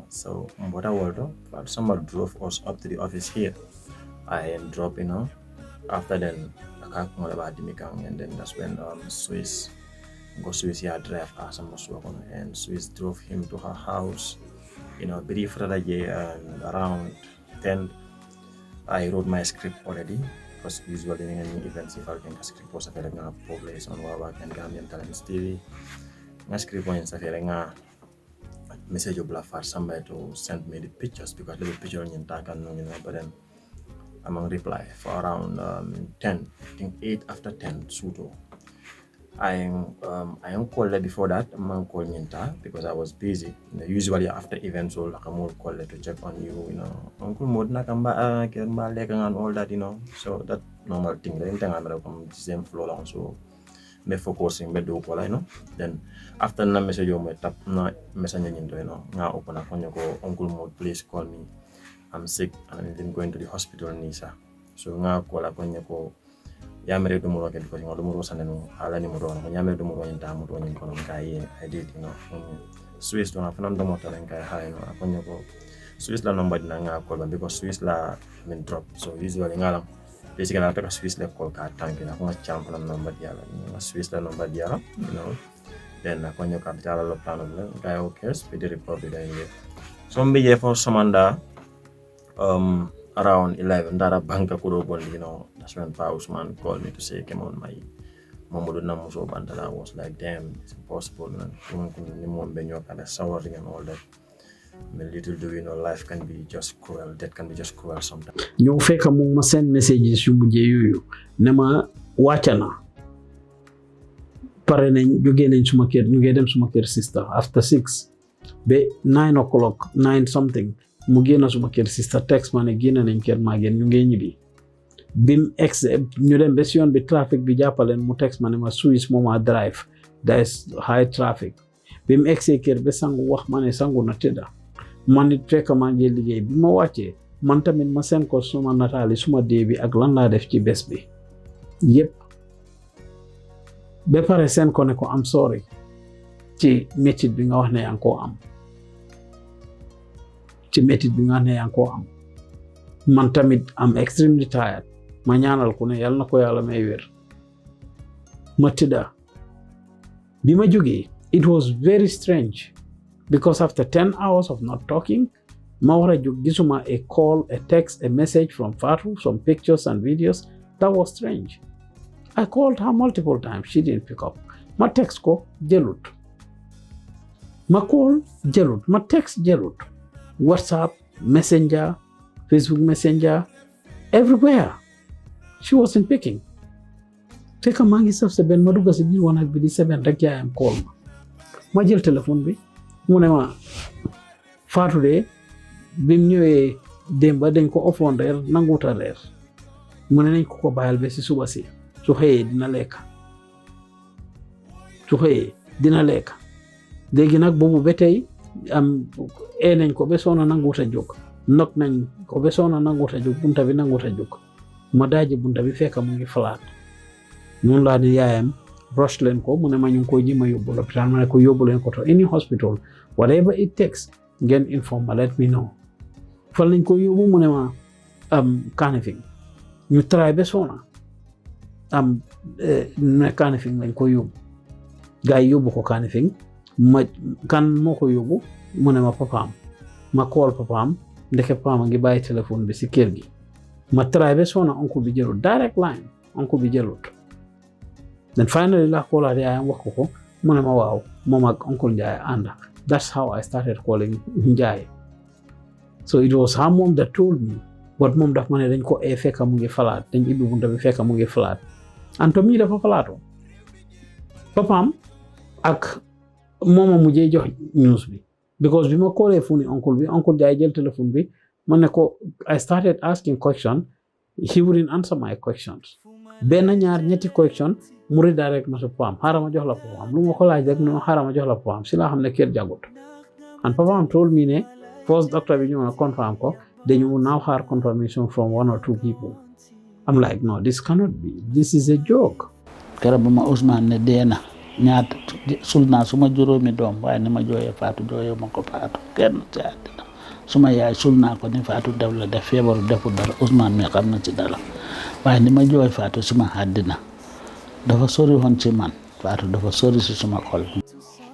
[SPEAKER 3] So, what I will do, but somebody drove us up to the office here. I drop, after then, I can't know about the Mikang, and then that's when Swiss drive as and Swiss drove him to her house, brief around 10. I wrote my script already, because usually in any events, if I can script was available publish on Wawak and Gambian Talents TV. My script was available message of Fatou Samba to send me the pictures because the picture in Takan, but then among reply for around 10, I think 8 after 10 sudo. I am called before that. I'm calling Nyenta because I was busy. Usually after events, so like I'm call to check on you. Uncle Modna kamba kerba lekang and all that. So that normal thing. Then I'm the same floor long. So me focusing me do call. Then after na message you me tap na message Nyento. Nga open up on ko Uncle Mod, please call me. I'm sick and I'm going to the hospital Nisa. So nga call upon ko. Yamere do muro because ngolo muro saneno ala ni muro no yamere do muro nyanta muro nyi kono kai I did Swiss do na fanan do mota len kai hay no akonyo ko Swiss la number dina nga call because Swiss la min drop so usually ngalam basically na to Swiss le call ka tanki na ko champ na number dia la Swiss la number dia then akonyo ka tala lo plano le kai okay speed report dia ni so mbi for samanda around 11 dara banka kudo bondi that's when Pa Usman called me to say come on my Mamadou Namuso Bantala. I was like damn, it's impossible man. And all that. Little do we know life can be just cruel, death can be just cruel sometimes.
[SPEAKER 18] You fake a mum send messages you you nema wachana pare nañ joge nañ suma kër ñu dem suma kër sister after 6 be 9 o'clock 9 something mu génn suma kër sister text ma ne génn nañ kër Maguette ñu ngee ñibbi bim ex ñu dem ba si yoon bi trafic bi jàppaleen mu text ma ne ma Swiss Moma Drive there is high traffic bim egsee kër ba sangu wax ma ne sangu na tëdda man it fekk maa ngi liggéey bi ma wàccee man tamit ma seen ko suma nataali suma dee bi ak lan laa def ci bés bi yépp ba pare seen ko ne ko am sorry ci métit bi nga wax ne yaa ngi koo am ci métit bi nga wax ne yaa ngi koo am man tamit am extremely tired ma ñaanal ku ne yàlla na ko yàlla may wér ma tëdda bi ma jógee it was very strange because after 10 hours of not talking ma war a jóg gisuma a call a text a message from Fatou some pictures and videos that was strange I called her multiple times she didn't pick up ma text ko jëlut ma call jëlut ma text jëlut WhatsApp Messenger Facebook Messenger everywhere she wasn't picking fekk maa ngi saf sa benn ma dugg si biir wanag bi di seben rek yaayam call ma jël téléphone bi mu ne ma Fatou de bim ñëwee démba dañ ko offoon reer nanguuta reer mu ne nañ ko bàyyal ba si suba si su xëyee dina lekk léegi nag boobu ba tey am nañ ko ba soona nanguuta jóg nok nañ ko ba soona nanguuta jóg bunta bi nanguuta jóg ma daaji bunta bi fekk mu ngi falaat noonu laa di yaayam rush leen ko mu ne ma ñu ngi koy ji ma yóbbu lopitaan ma ne ko yóbbu leen ko to any hospital whatever it takes ngeen inform ma let me know fal nañ ko yóbbu mu ne ma Kanifing ñu try ba soona ne Kanifing lañ ko yóbbu gaa yi yóbbu ko Kanifing ma kan moo ko yóbbu mu ne ma papaam ma call papaam ndeke papaam a ngi bàyyi téléphone bi si kër gi ma try ba soona oncle bi jëlut direct line oncle bi jëlut then finally la called yaayam wax ko mu ne ma waaw moom ak uncle Njie ànd that's how I started calling Njie so it was her mom that told me but moom daf ma ne dañ ko fekk mu ngi falaat dañ ibbi bunta bi fekk mu ngi falaat anto mii dafa falaatoo papaam ak mooma mujjee jox news bi because bi ma callee fu ni uncle Njie jël téléphone bi ma ne ko I started asking question he wouldn't answer my questions benn ñaar ñetti question mu redirect ma sa papaam xaaral ma jox la papaam lu ma ko laaj rek no xaaral ma jox la papaam si laa xam ne kër jagut and papaam told me ne first doctor bi ñëw na confirm ko dañu now xaar confirmation from 1 or 2 people I'm like no this cannot be this is a joke
[SPEAKER 4] keroog ba ma Ousmane ne dee na ñaata sul naa suma juróomi doom waaye ni ma jooyee Fatou jooyee ma ko Fatou kenn ci àddina suma yaay sul naa ko ni Fatou def la def feebaru deful dara Ousmane mi xam na ci dara waaye ni ma jooy Fatou suma àddina dafa sori woon ci man Fatou dafa sori si suma xol.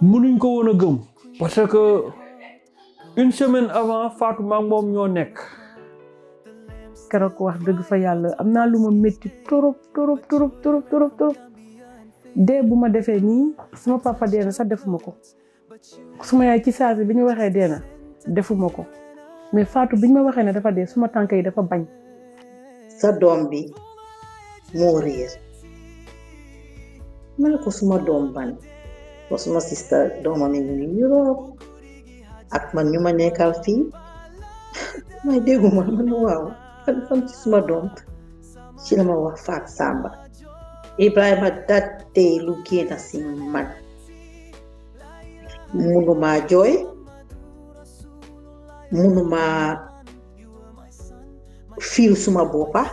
[SPEAKER 21] mënuñ ko woon a gëm parce que une semaine avant Fatou maa ngi moom ñoo nekk.
[SPEAKER 23] keroog wax dëgg fa yàlla am naa lu ma métti torop dee bu ma defee nii sama papa dee na sax defuma ko suma yaay ci saasi bi ñu waxee dee na defuma ko mais Fatou bi ñu ma waxee ne dafa dee suma tànk yi dafa bañ.
[SPEAKER 5] sa doom bi moo réer ma ne ko suma doom ban ko suma sister doomam mi ngi Europe ak man ñu ma nekkal fii may dégguma ma ne waaw fan ci suma doom ci la ma wax Fatou Samba Ibrahima dat tey lu génn si man munuma jooy munuma feel suma boppa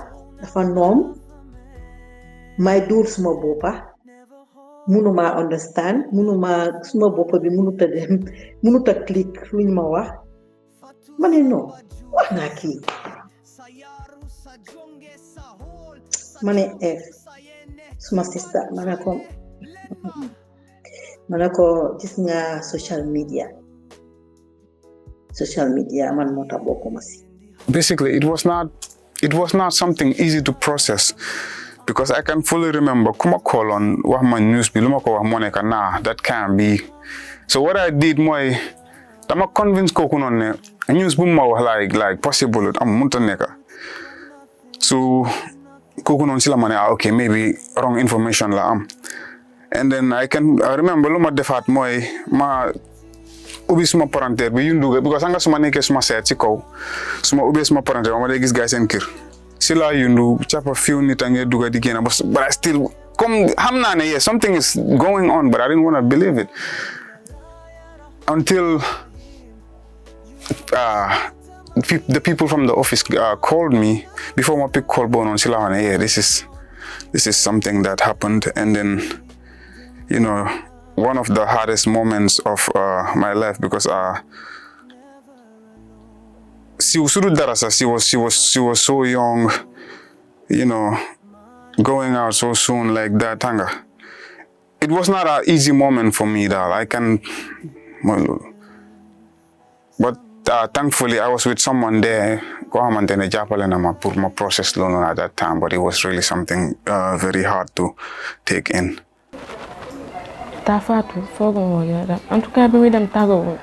[SPEAKER 5] dafa noom may duur suma boppa munuma understand munuma suma boppa bi munuta dem munuta click luñ ma wax ma ne non wax naa kii ma ne suma sister ma ne ko gis nga social media man moo tax bokkuma si.
[SPEAKER 6] Basically, it was not something easy to process because I can fully remember kuma call on wax ma news bi luma ko wax mo neka nah that can't be. So what I did moy dama convince koku non ne news bu ma wax like possible am munta neka. So koku non sila mane okay maybe wrong information la am. And then I remember luma defat moy ma ubbi suma parenteer bi yundu because anga suma nekkee suma seet ci kaw suma ubbee suma parenteer ma day gis gaay seen kër si laa yundu cappa few nit a ngee dugga di génn but I still come xam naa ne yes something is going on but I didn't want to believe it until the people from the office called me before my pick call bone on Silahane. Yeah, this is something that happened, and then you know one of the hardest moments of my life because she was so young, you know, going out so soon like that. Tanga, it was not an easy moment for me, though. But thankfully, I was with someone there. Put my process loan at that time, but it was really something very hard to take in.
[SPEAKER 15] Fatou fooguma woon en tout cas bi muy dem tàggoo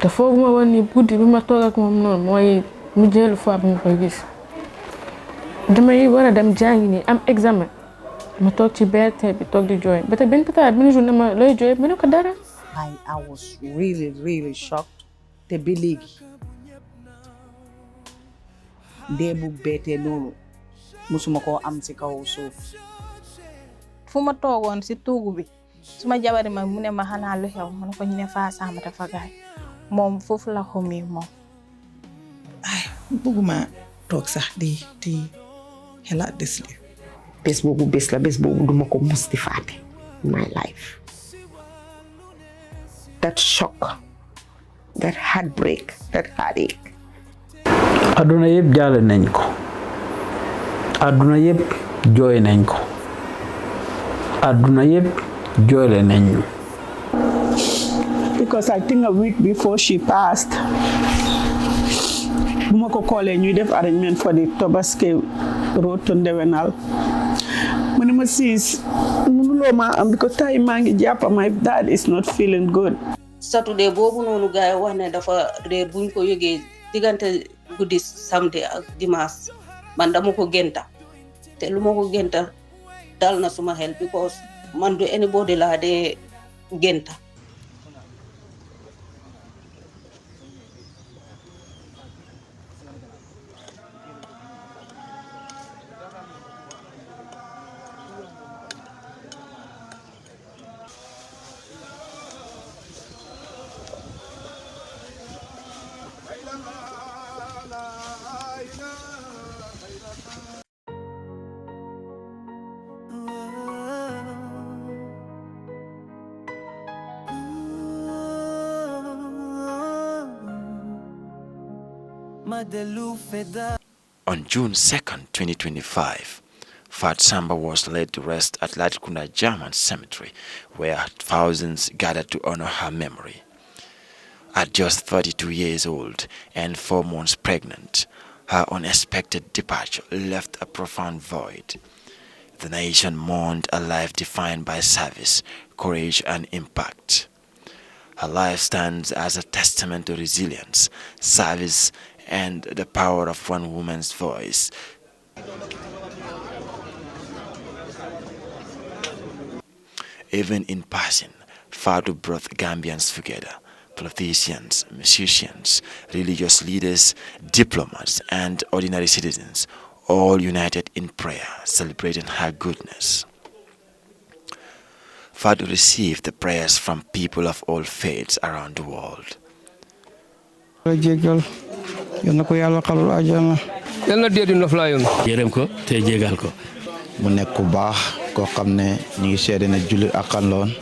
[SPEAKER 15] te fooguma woon ni guddi bi ma toog ak moom noonu mooy mu jël fois bi ma koy gis damay war a dem jàngi nii am examen ma toog ci BRT bi toog di jooy ba te benn tata benn jour ne ma looy jooy ma ne ko dara.
[SPEAKER 7] I was really shocked te ba léegi dee bu beetee noonu musuma koo am ci kaw suuf fu ma toogoon ci tuugu bi suma jabari ma mu ne ma xanaa lu xew ma ne ko ñu ne Fatou Samba dafa gaañ moom foofu la xamee moom.
[SPEAKER 17] ay bëgguma toog sax di xelaat des li
[SPEAKER 24] bés boobu bés la bés boobu duma ko mus di fàtte in my life. That shock, that heartbreak, that heartache.
[SPEAKER 18] aduna yëpp jaale nañ ko aduna yëpp jooy nañ ko aduna yëpp jooyle nañ ñu.
[SPEAKER 12] Because I think a week before she passed, bu ma ko callee ñuy def arrangement for the Tobaski road to Ndewenal mu ne ma siis mënuloo ma am because tay maa ngi jàpp my dad is not feeling good.
[SPEAKER 13] Saturday boobu noonu gaay wax ne dafa réer buñ ko yëgee diggante guddi samedi ak dimanche man dama ko gënta te lu ma ko gënta dal na suma xel because man du anybody laa dee gënta.
[SPEAKER 3] On June 2nd, 2025, Fatou Samba was laid to rest at Latrikunda German Cemetery, where thousands gathered to honor her memory. At just 32 years old and 4 months pregnant, her unexpected departure left a profound void. The nation mourned a life defined by service, courage, and impact. Her life stands as a testament to resilience, service, and the power of one woman's voice. Even in passing, Fatou brought Gambians together. Politicians, musicians, religious leaders, diplomats, and ordinary citizens, all united in prayer, celebrating her goodness. Fatou received the prayers from people of all faiths around the world.
[SPEAKER 16] Yal na ko yàlla xarul àjjana.
[SPEAKER 8] Yal na dee di noflaay yoon.
[SPEAKER 16] Yërëm ko te jégal ko. Mu nekk ku baax koo xam ne ñu ngi seede ne jullit ak kan la woon.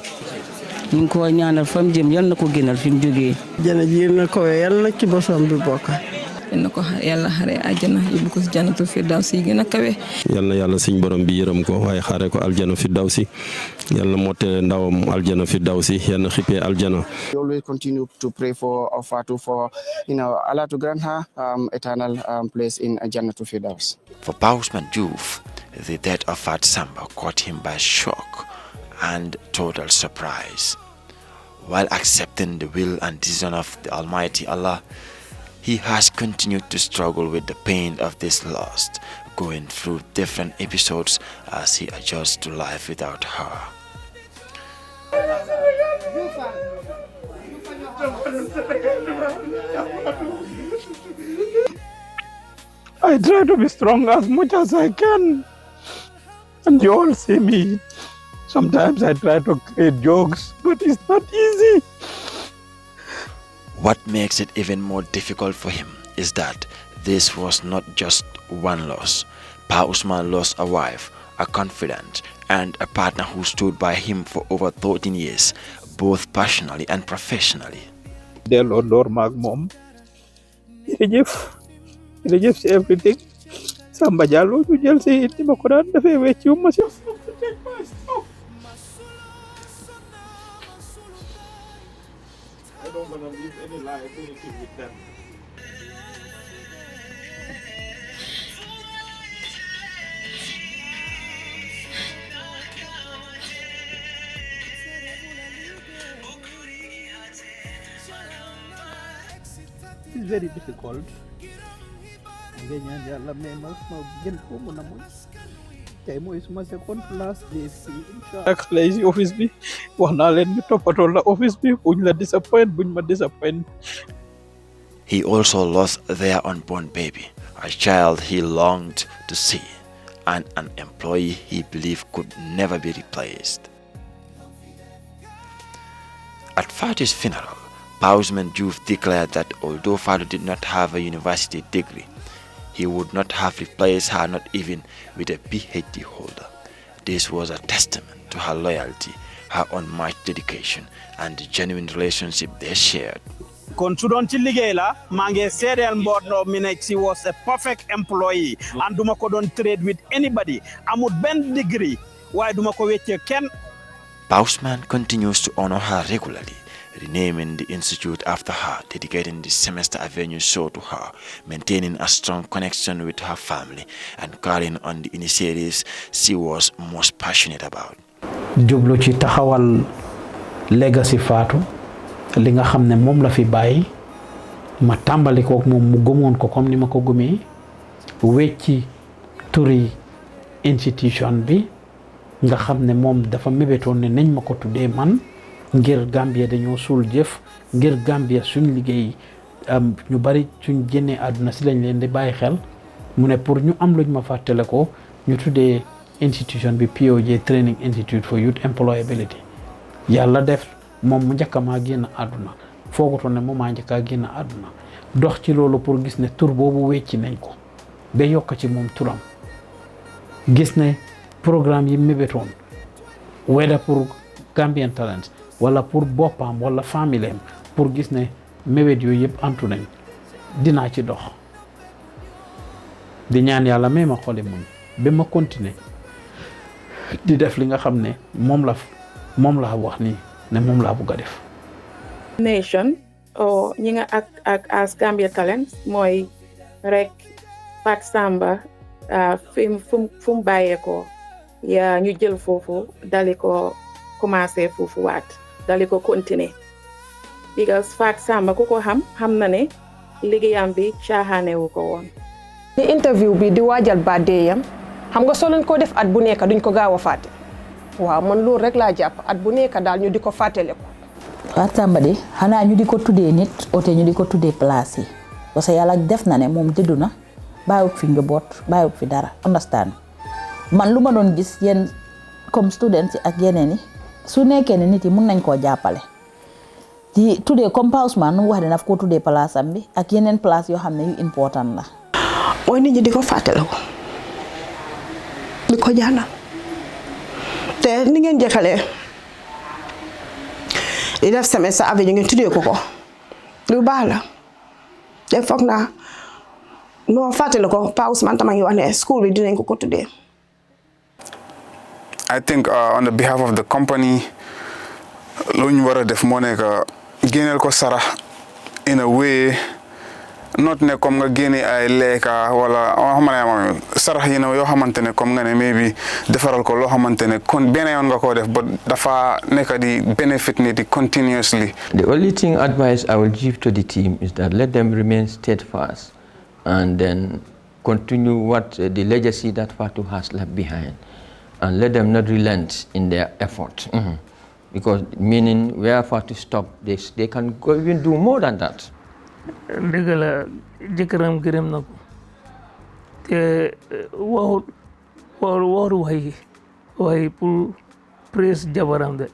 [SPEAKER 22] ñu ngi ko ñaanal fam jëm yal na ko gënal fi mu jógee.
[SPEAKER 12] jana ji na ko yal na ci bosam bi bokk.
[SPEAKER 22] yal na ko yàlla xare àjjana yóbbu ko si jannatul firdawsi gën a kawe.
[SPEAKER 16] Yal na yàlla suñ borom bi yërëm ko waaye xare ko aljana firdawsi. Yal na mottale ndawam aljana firdawsi yal na xippee aljana.
[SPEAKER 25] We always continue to pray for Fatou for Allah to grant her eternal place in Jannatul Firdaus.
[SPEAKER 3] For Fatou Samba Joof, the death of Fatou Samba caught him by shock and total surprise. While accepting the will and decision of the Almighty Allah, he has continued to struggle with the pain of this loss, going through different episodes as he adjusts to life without her.
[SPEAKER 18] I try to be strong as much as I can. And you all see me. Sometimes I try to create jokes, but it's not easy.
[SPEAKER 3] What makes it even more difficult for him is that this was not just one loss. Pa Usman lost a wife, a confidant, and a partner who stood by him for over 13 years, both personally and professionally.
[SPEAKER 18] Delloo door maag moom jërëjëf si everything Samba Jallow ñu jël si it ni ma ko daan defee wecciwu ma si. I don't want to leave any liability with them. It's very difficult. Nga ñaan Yàlla may ma gën ko mën a muñ. Tey mooy suma second last day fii inshallah. Ak xale yi si office bi wax naa leen ñu toppatoo la office bi buñ la disappoint buñ ma disappoint.
[SPEAKER 3] He also lost their unborn baby, a child he longed to see, and an employee he believed could never be replaced. At Fatou's funeral, Fatou Samba Joof declared that although Fatou did not have a university degree, he would not have replaced her, not even with a PhD holder. This was a testament to her loyalty, her unmatched dedication, and the genuine relationship they shared.
[SPEAKER 18] Kon su doon ci liggéey la maa ngi seedeel mbooloo mi ne she was a perfect employee and duma ko doon trade with anybody amul benn degree waaye duma ko weccee kenn.
[SPEAKER 3] Fatou Samba continues to honor her regularly, renaming the institute after her, dedicating the Semester Avenue show to her, maintaining a strong connection with her family, and carrying on the initiatives she was most passionate about.
[SPEAKER 18] jublu ci taxawal legacy Fatou li nga xam ne moom la fi bàyyi ma tàmbali ko moom mu gëmoon ko comme ni ma ko gëmee wecci turi institution bi nga xam ne moom dafa mébétoon ne nañ ma ko tuddee man ngir Gambia dañoo suul jëf ngir Gambia suñ liggéey ñu bari suñ génnee àdduna si lañ leen di bàyyi xel mu ne pour ñu am luñ ma fàttale ko ñu tuddee institution bi POJ Training Institute for Youth Employability yàlla def moom mu njëkk maa génn àdduna foogutoon ne moom maa njëkk a génn àdduna dox ci loolu pour gis ne tur boobu wecci nañ ko ba yokk ci moom turam gis ne programme yi mébétoon weda pour Gambian Talents wala pour boppam wala famille pour gis ne mébét yooyu yëpp antu nañ dinaa ci dox di ñaan yàlla may ma xoli muñ ba ma continuer di def li nga xam ne moom la wax nii ne moom laa bugg a def.
[SPEAKER 7] nation o ñi nga ak as Gambia Talents mooy rek Fatou Samba fu mu bàyyeekoo yaa ñu jël foofu dali ko commencé foofu waat dali ko continuer because Fatou Samba ku ko xam na ne liggéeyam bi caaxaanewu ko woon.
[SPEAKER 1] ni interview bi di waajal birthday-am xam nga soo leen ko def at bu nekk duñ ko gaaw a fàtte waaw man loolu rek laa jàpp at bu nekk daal ñu di ko fàttale ko.
[SPEAKER 9] Fatou Samba de xanaa ñu di ko tuddee nit oote ñu di ko tuddee place yi parce que yàlla def na ne moom dëddu na bàyyiwut fi njaboot bàyyiwut fi dara understand man lu ma doon gis yéen comme students yi ak yeneen yi su nekkee ne nit yi mun nañ koo jàppale di tuddee comme Pa Ousmane nu mu wax de daf koo tuddee place am bi ak yeneen place yoo xam ne yu important la.
[SPEAKER 1] mooy nit ñi di ko fàttale ko di ko jaanal te ni ngeen jëkkalee di def Semester Avenue ngeen tuddee ko lu baax la te foog naa noo fàttale ko Pa Ousmane tam a ngi wax ne school bi dinañ ko tuddee.
[SPEAKER 6] I think on the behalf of the company lu ñu war a def moo nekk génneel ko sarax in a way not ne comme nga génne ay lekka wala xamane sarax yi yoo xamante ne comme nga ne maybe defaral ko loo xamante ne kon benn yoon nga koo def ba dafa nekk di benefit nit yi continuously.
[SPEAKER 21] The only thing advice I will give to the team is that let them remain steadfast and then continue what the legacy that Fatou has left behind and let them not relent in their effort.
[SPEAKER 10] because meaning where Fatou stop, they can go even do more than that.
[SPEAKER 11] dëgg la jëkkëram gërëm na ko te waxut waxi pour praise jabaram de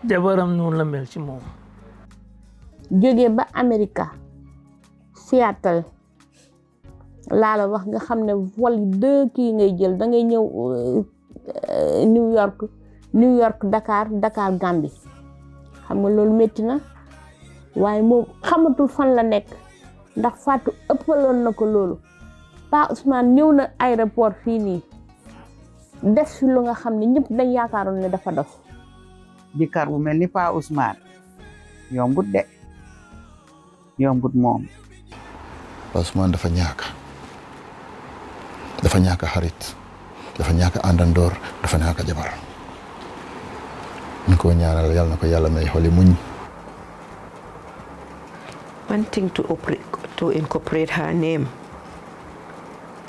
[SPEAKER 11] jabaram noonu la mel ci moom.
[SPEAKER 23] jóge ba America Seattle laa la wax nga xam ne vol 2 kii ngay jël da ngay ñëw New York Dakar Gambie xam nga loolu métti na waaye moom xamatul fan la nekk ndax Fatou ëppaloon na ko loolu Pa Ousmane ñëw na aéroport fii nii def fi lu nga xam ne ñëpp dañ yaakaaroon ne dafa dof
[SPEAKER 14] jëkkër bu mel ni Pa Ousmane yombut de yombut moom.
[SPEAKER 19] Pa Ousmane dafa ñàkk xarit dafa ñàkk àndandoor dafa ñàkk jabar ñu ko ñaanal yàlla na ko yàlla may xoli muñ.
[SPEAKER 24] Wanting to incorporate her name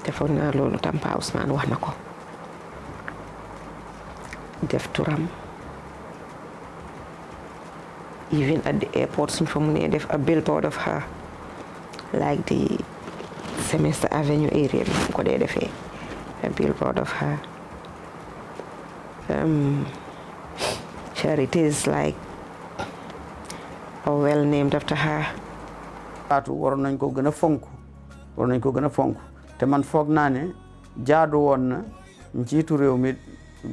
[SPEAKER 24] defoon naa loolu tam Pa Ousmane wax na ko def turam even at the airport suñ fa mu ne def a billboard of her like the Semester Avenue area bi fu ko dee defee a billboard of her charities like are well named after her.
[SPEAKER 14] Fatou waroon nañ ko gën a fonk te man foog naa ne jaadu woon na njiitu réew mi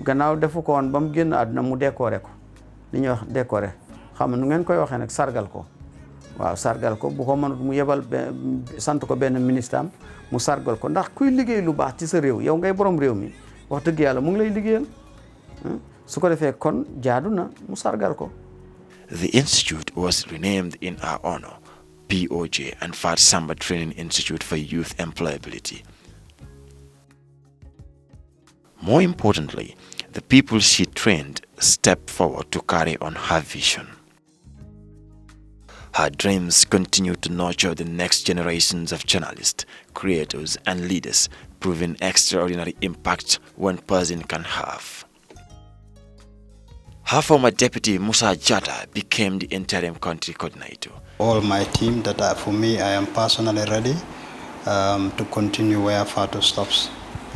[SPEAKER 14] gannaaw defu ko woon ba mu génn àdduna mu décoré ko li ñuy wax décoré xam nu ngeen koy waxee nag sargal ko waaw sargal ko bu ko mënut mu yebal sant ko benn ministre am mu sargal ko ndax kuy liggéey lu baax ci sa réew yow ngay borom réew mi wax dëgg yàlla mu ngi lay liggéeyal su ko defee kon jaadu na mu sargal ko.
[SPEAKER 3] The institute was renamed in her honor, POJ and Fatou Samba Training Institute for Youth Employability. More importantly, the people she trained stepped forward to carry on her vision. Her dreams continue to nurture the next generations of journalists, creators, and leaders, proving extraordinary impact one person can have. Her former deputy Musa Jata became the interim country coordinator.
[SPEAKER 20] All my team for me, I am personally ready to continue where Fatou stops.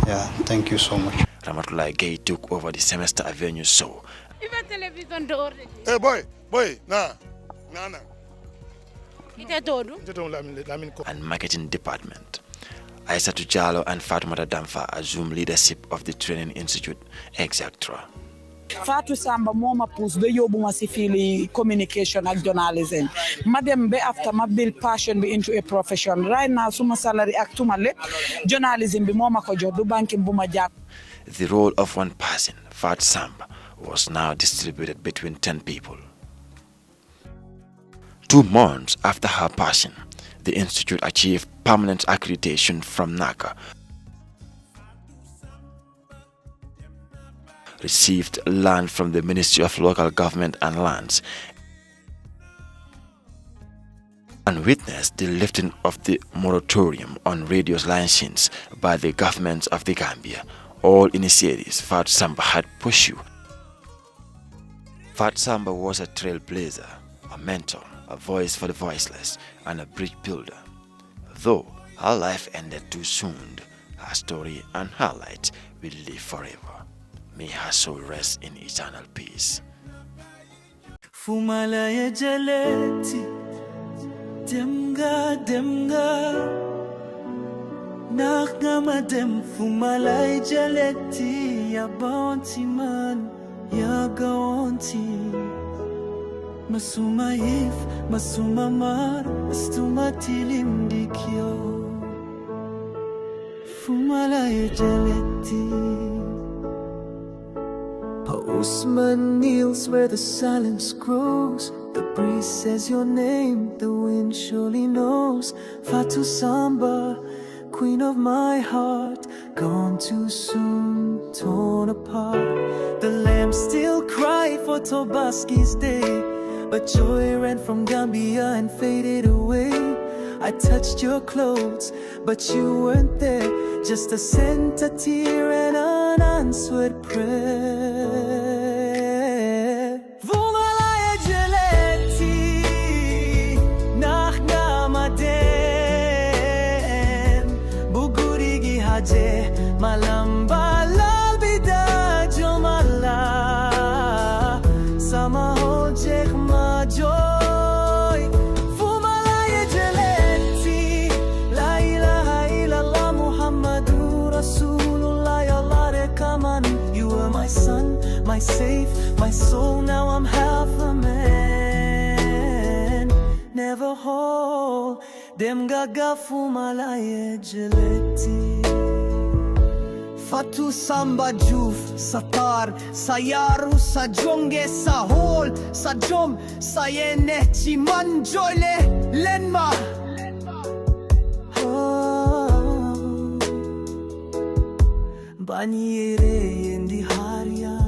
[SPEAKER 20] Yeah, thank you so much.
[SPEAKER 3] Ramatullah Gay took over the Semester Avenue show.
[SPEAKER 26] Hey boy, nah.
[SPEAKER 3] And marketing department. Aissatou Jallow and Fatoumata Damfa assumed leadership of the Training Institute, etc.
[SPEAKER 27] Fatou Samba moma pousse be yobuma si fili communication and journalism. Madam be after ma build passion be into a profession. Right now suma salary ak tuma lepp journalism be moma ko jox du banking buma japp.
[SPEAKER 3] The role of one person, Fatou Samba, was now distributed between 10 people. 2 months after her passing, the institute achieved permanent accreditation from NACA, received land from the Ministry of Local Government and Lands, and witnessed the lifting of the moratorium on radio licenses by the government of the Gambia. All initiatives Fatou Samba had pursued. Fatou Samba was a trailblazer, a mentor, a voice for the voiceless, and a bridge builder. Though her life ended too soon, her story and her light will live forever. May her soul rest in eternal peace.
[SPEAKER 28] Fumala ya jaleti, demga, nakama dem fumala ya jaleti, ya bounty man, ya gaunty. Masuma if, masuma mar, stuma tilim dikyo. Fumala ya jaleti. Pa Ousmane kneels where the silence grows. The breeze says your name, the wind surely knows. Fatou Samba, queen of my heart, gone too soon, torn apart. The lambs still cry for Tobaski's day, but joy ran from Gambia and faded away. I touched your clothes, but you weren't there. Just a scent, a tear, and an unanswered prayer. malamba lalbida jomala sama hojek majoy fumalaye jelenti la ilaha illallah muhammadur rasulullah ya Allah rekaman. You were my son, my safe, my soul. Now I'm half a man, never whole. Dem gaga fumalaye jelenti. Fatou Samba Joof, satar, sayaru, sa jonge, sa hol, sa jom, sa yene, chi manjole, lenma. Banyere yendi harya,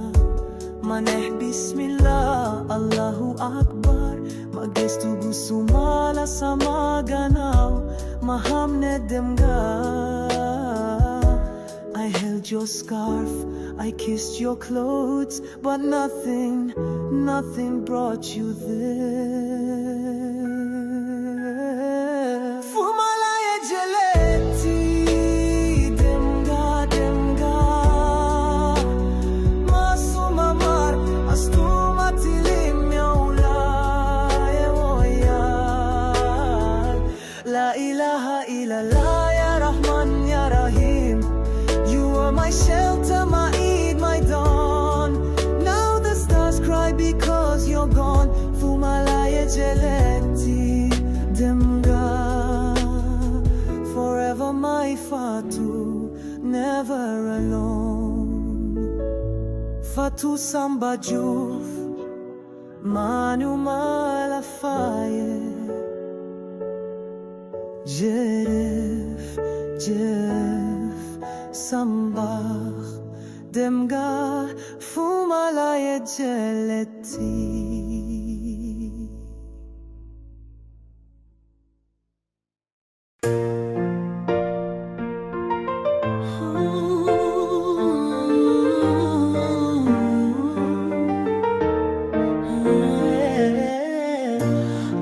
[SPEAKER 28] maneh bismillah, Allahu Akbar. Magestu gusumala sama ganaw, mahamne demga. I held your scarf, I kissed your clothes, but nothing brought you there. Fumalaya jeleti, demga, masumamar, astumatilim yaulay, la ilaha illallah, ya Rahman, ya Rahim. My shelter, my Eid, my dawn. Now the stars cry because you're gone. Fumalaya jelenti demga. Forever my Fatou, never alone. Fatou Samba Joof, manu malafaye. Jeref Sambach demga fumalaye jeleti.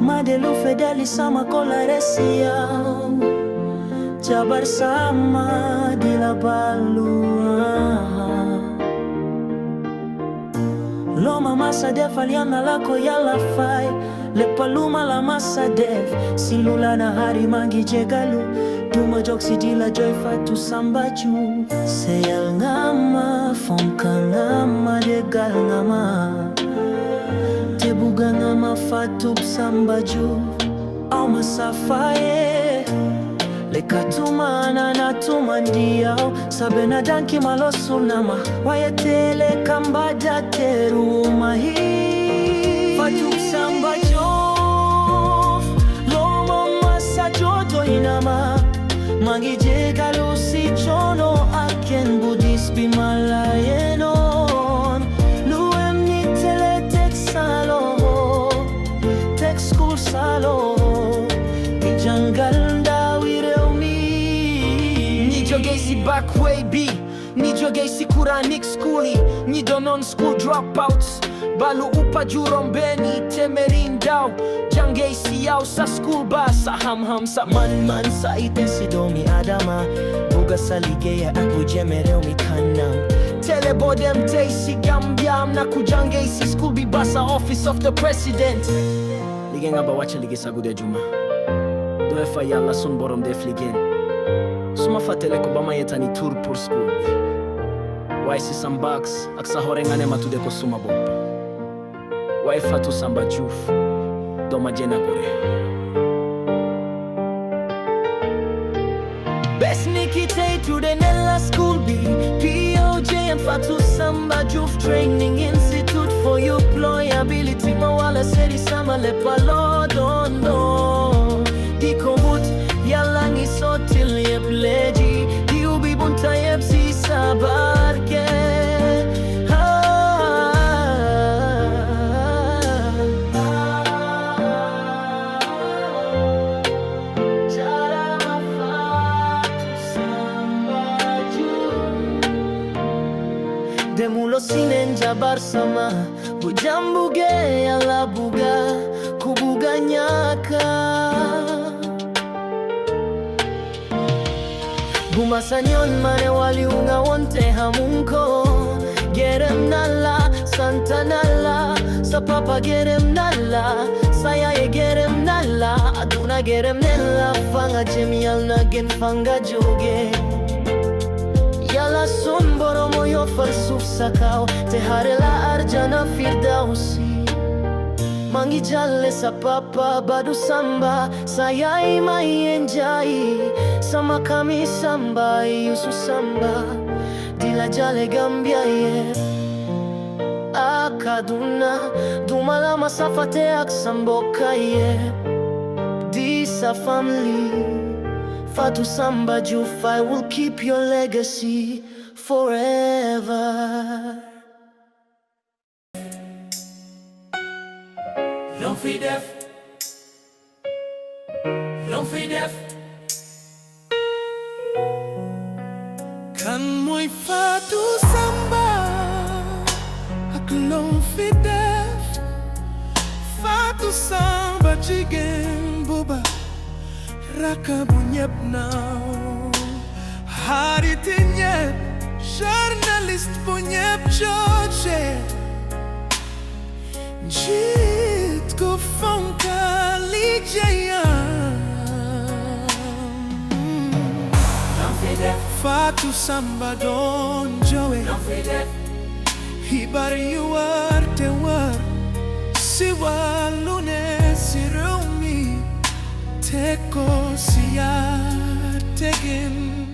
[SPEAKER 28] Madelu fedeli sama kolaresia. Jabar sama di la balua. Loma masa def aliana lako yala fai. Le paluma la masa def. Silula na hari mangi jegalu. Duma joksi di la joy Fatou Samba Joof. Seyal ngama, fonka ngama, degal ngama. Tebuga ngama Fatou Samba Joof. Au masafaye. Lekatumana na tumandiao sabena danki malosunama wayetele kambada teruma hii Fatou Samba Joof loma masajodo inama mangije galusi chono aken budis bimalayenon luem ni tele texalo tex school salo ijangal Gacy back way B Nijo Gacy Quranic schoolie Nido non-school dropouts Balu upa jurombeni temerin daw Jan Gacy yaw sa school ba Sa ham sa man sa itesi domi adama Buga sa ligeya aku jemereu mi kanam Telebodem Tacy Gambian Naku Jan Gacy school bi basa office of the president Lige nga ba wacha lige sa gude juma Do efa yalla sun borom def ligen Suma fatele ko bama yetani tour pour school. Why si some bucks aksa horengane matude ko suma bob. Why Fatou Samba Joof do majena gore. Best Nikite to the Nella school B POJ and Fatou Samba Joof Training Institute for Employability Mawala Seri Sama le palo dondo Dikobut Yalangi sotil yep leji Diubi bunta yep si sabarke Demulo sinen jabar sama Bujambuge ala buga Kubuga nyaka Gumasanyon mane waliunga wonte hamunko. Gerem nalla, santa nalla, sa papa gerem nalla, saya ye gerem nalla, aduna gerem nella, fanga jemial nagin fanga joge. Yala sumboro moyo falsuf sakao, te harela arjana firdausi. Mangi jalle sa papa badu samba, saya mai enjai, sama kami samba, yusu samba. Dila jale Gambia ye Akaduna Dumala masafate aksamboka ye Disa family Fatou Samba Joof, I will keep your legacy forever. Lumfi Deff, Lumfi Deff. Kan moy Fatou Samba ak Lumfi Deff. Fatou Samba jigéen booba raka bu ñépp naaw, xariti ñépp, journaliste bu ñépp jooje, njiit ku fonka liggéeyam. Fatou Samba doon jowe xibaar yu war te war si wàllu ne si réew mi te ko si yaa tegin.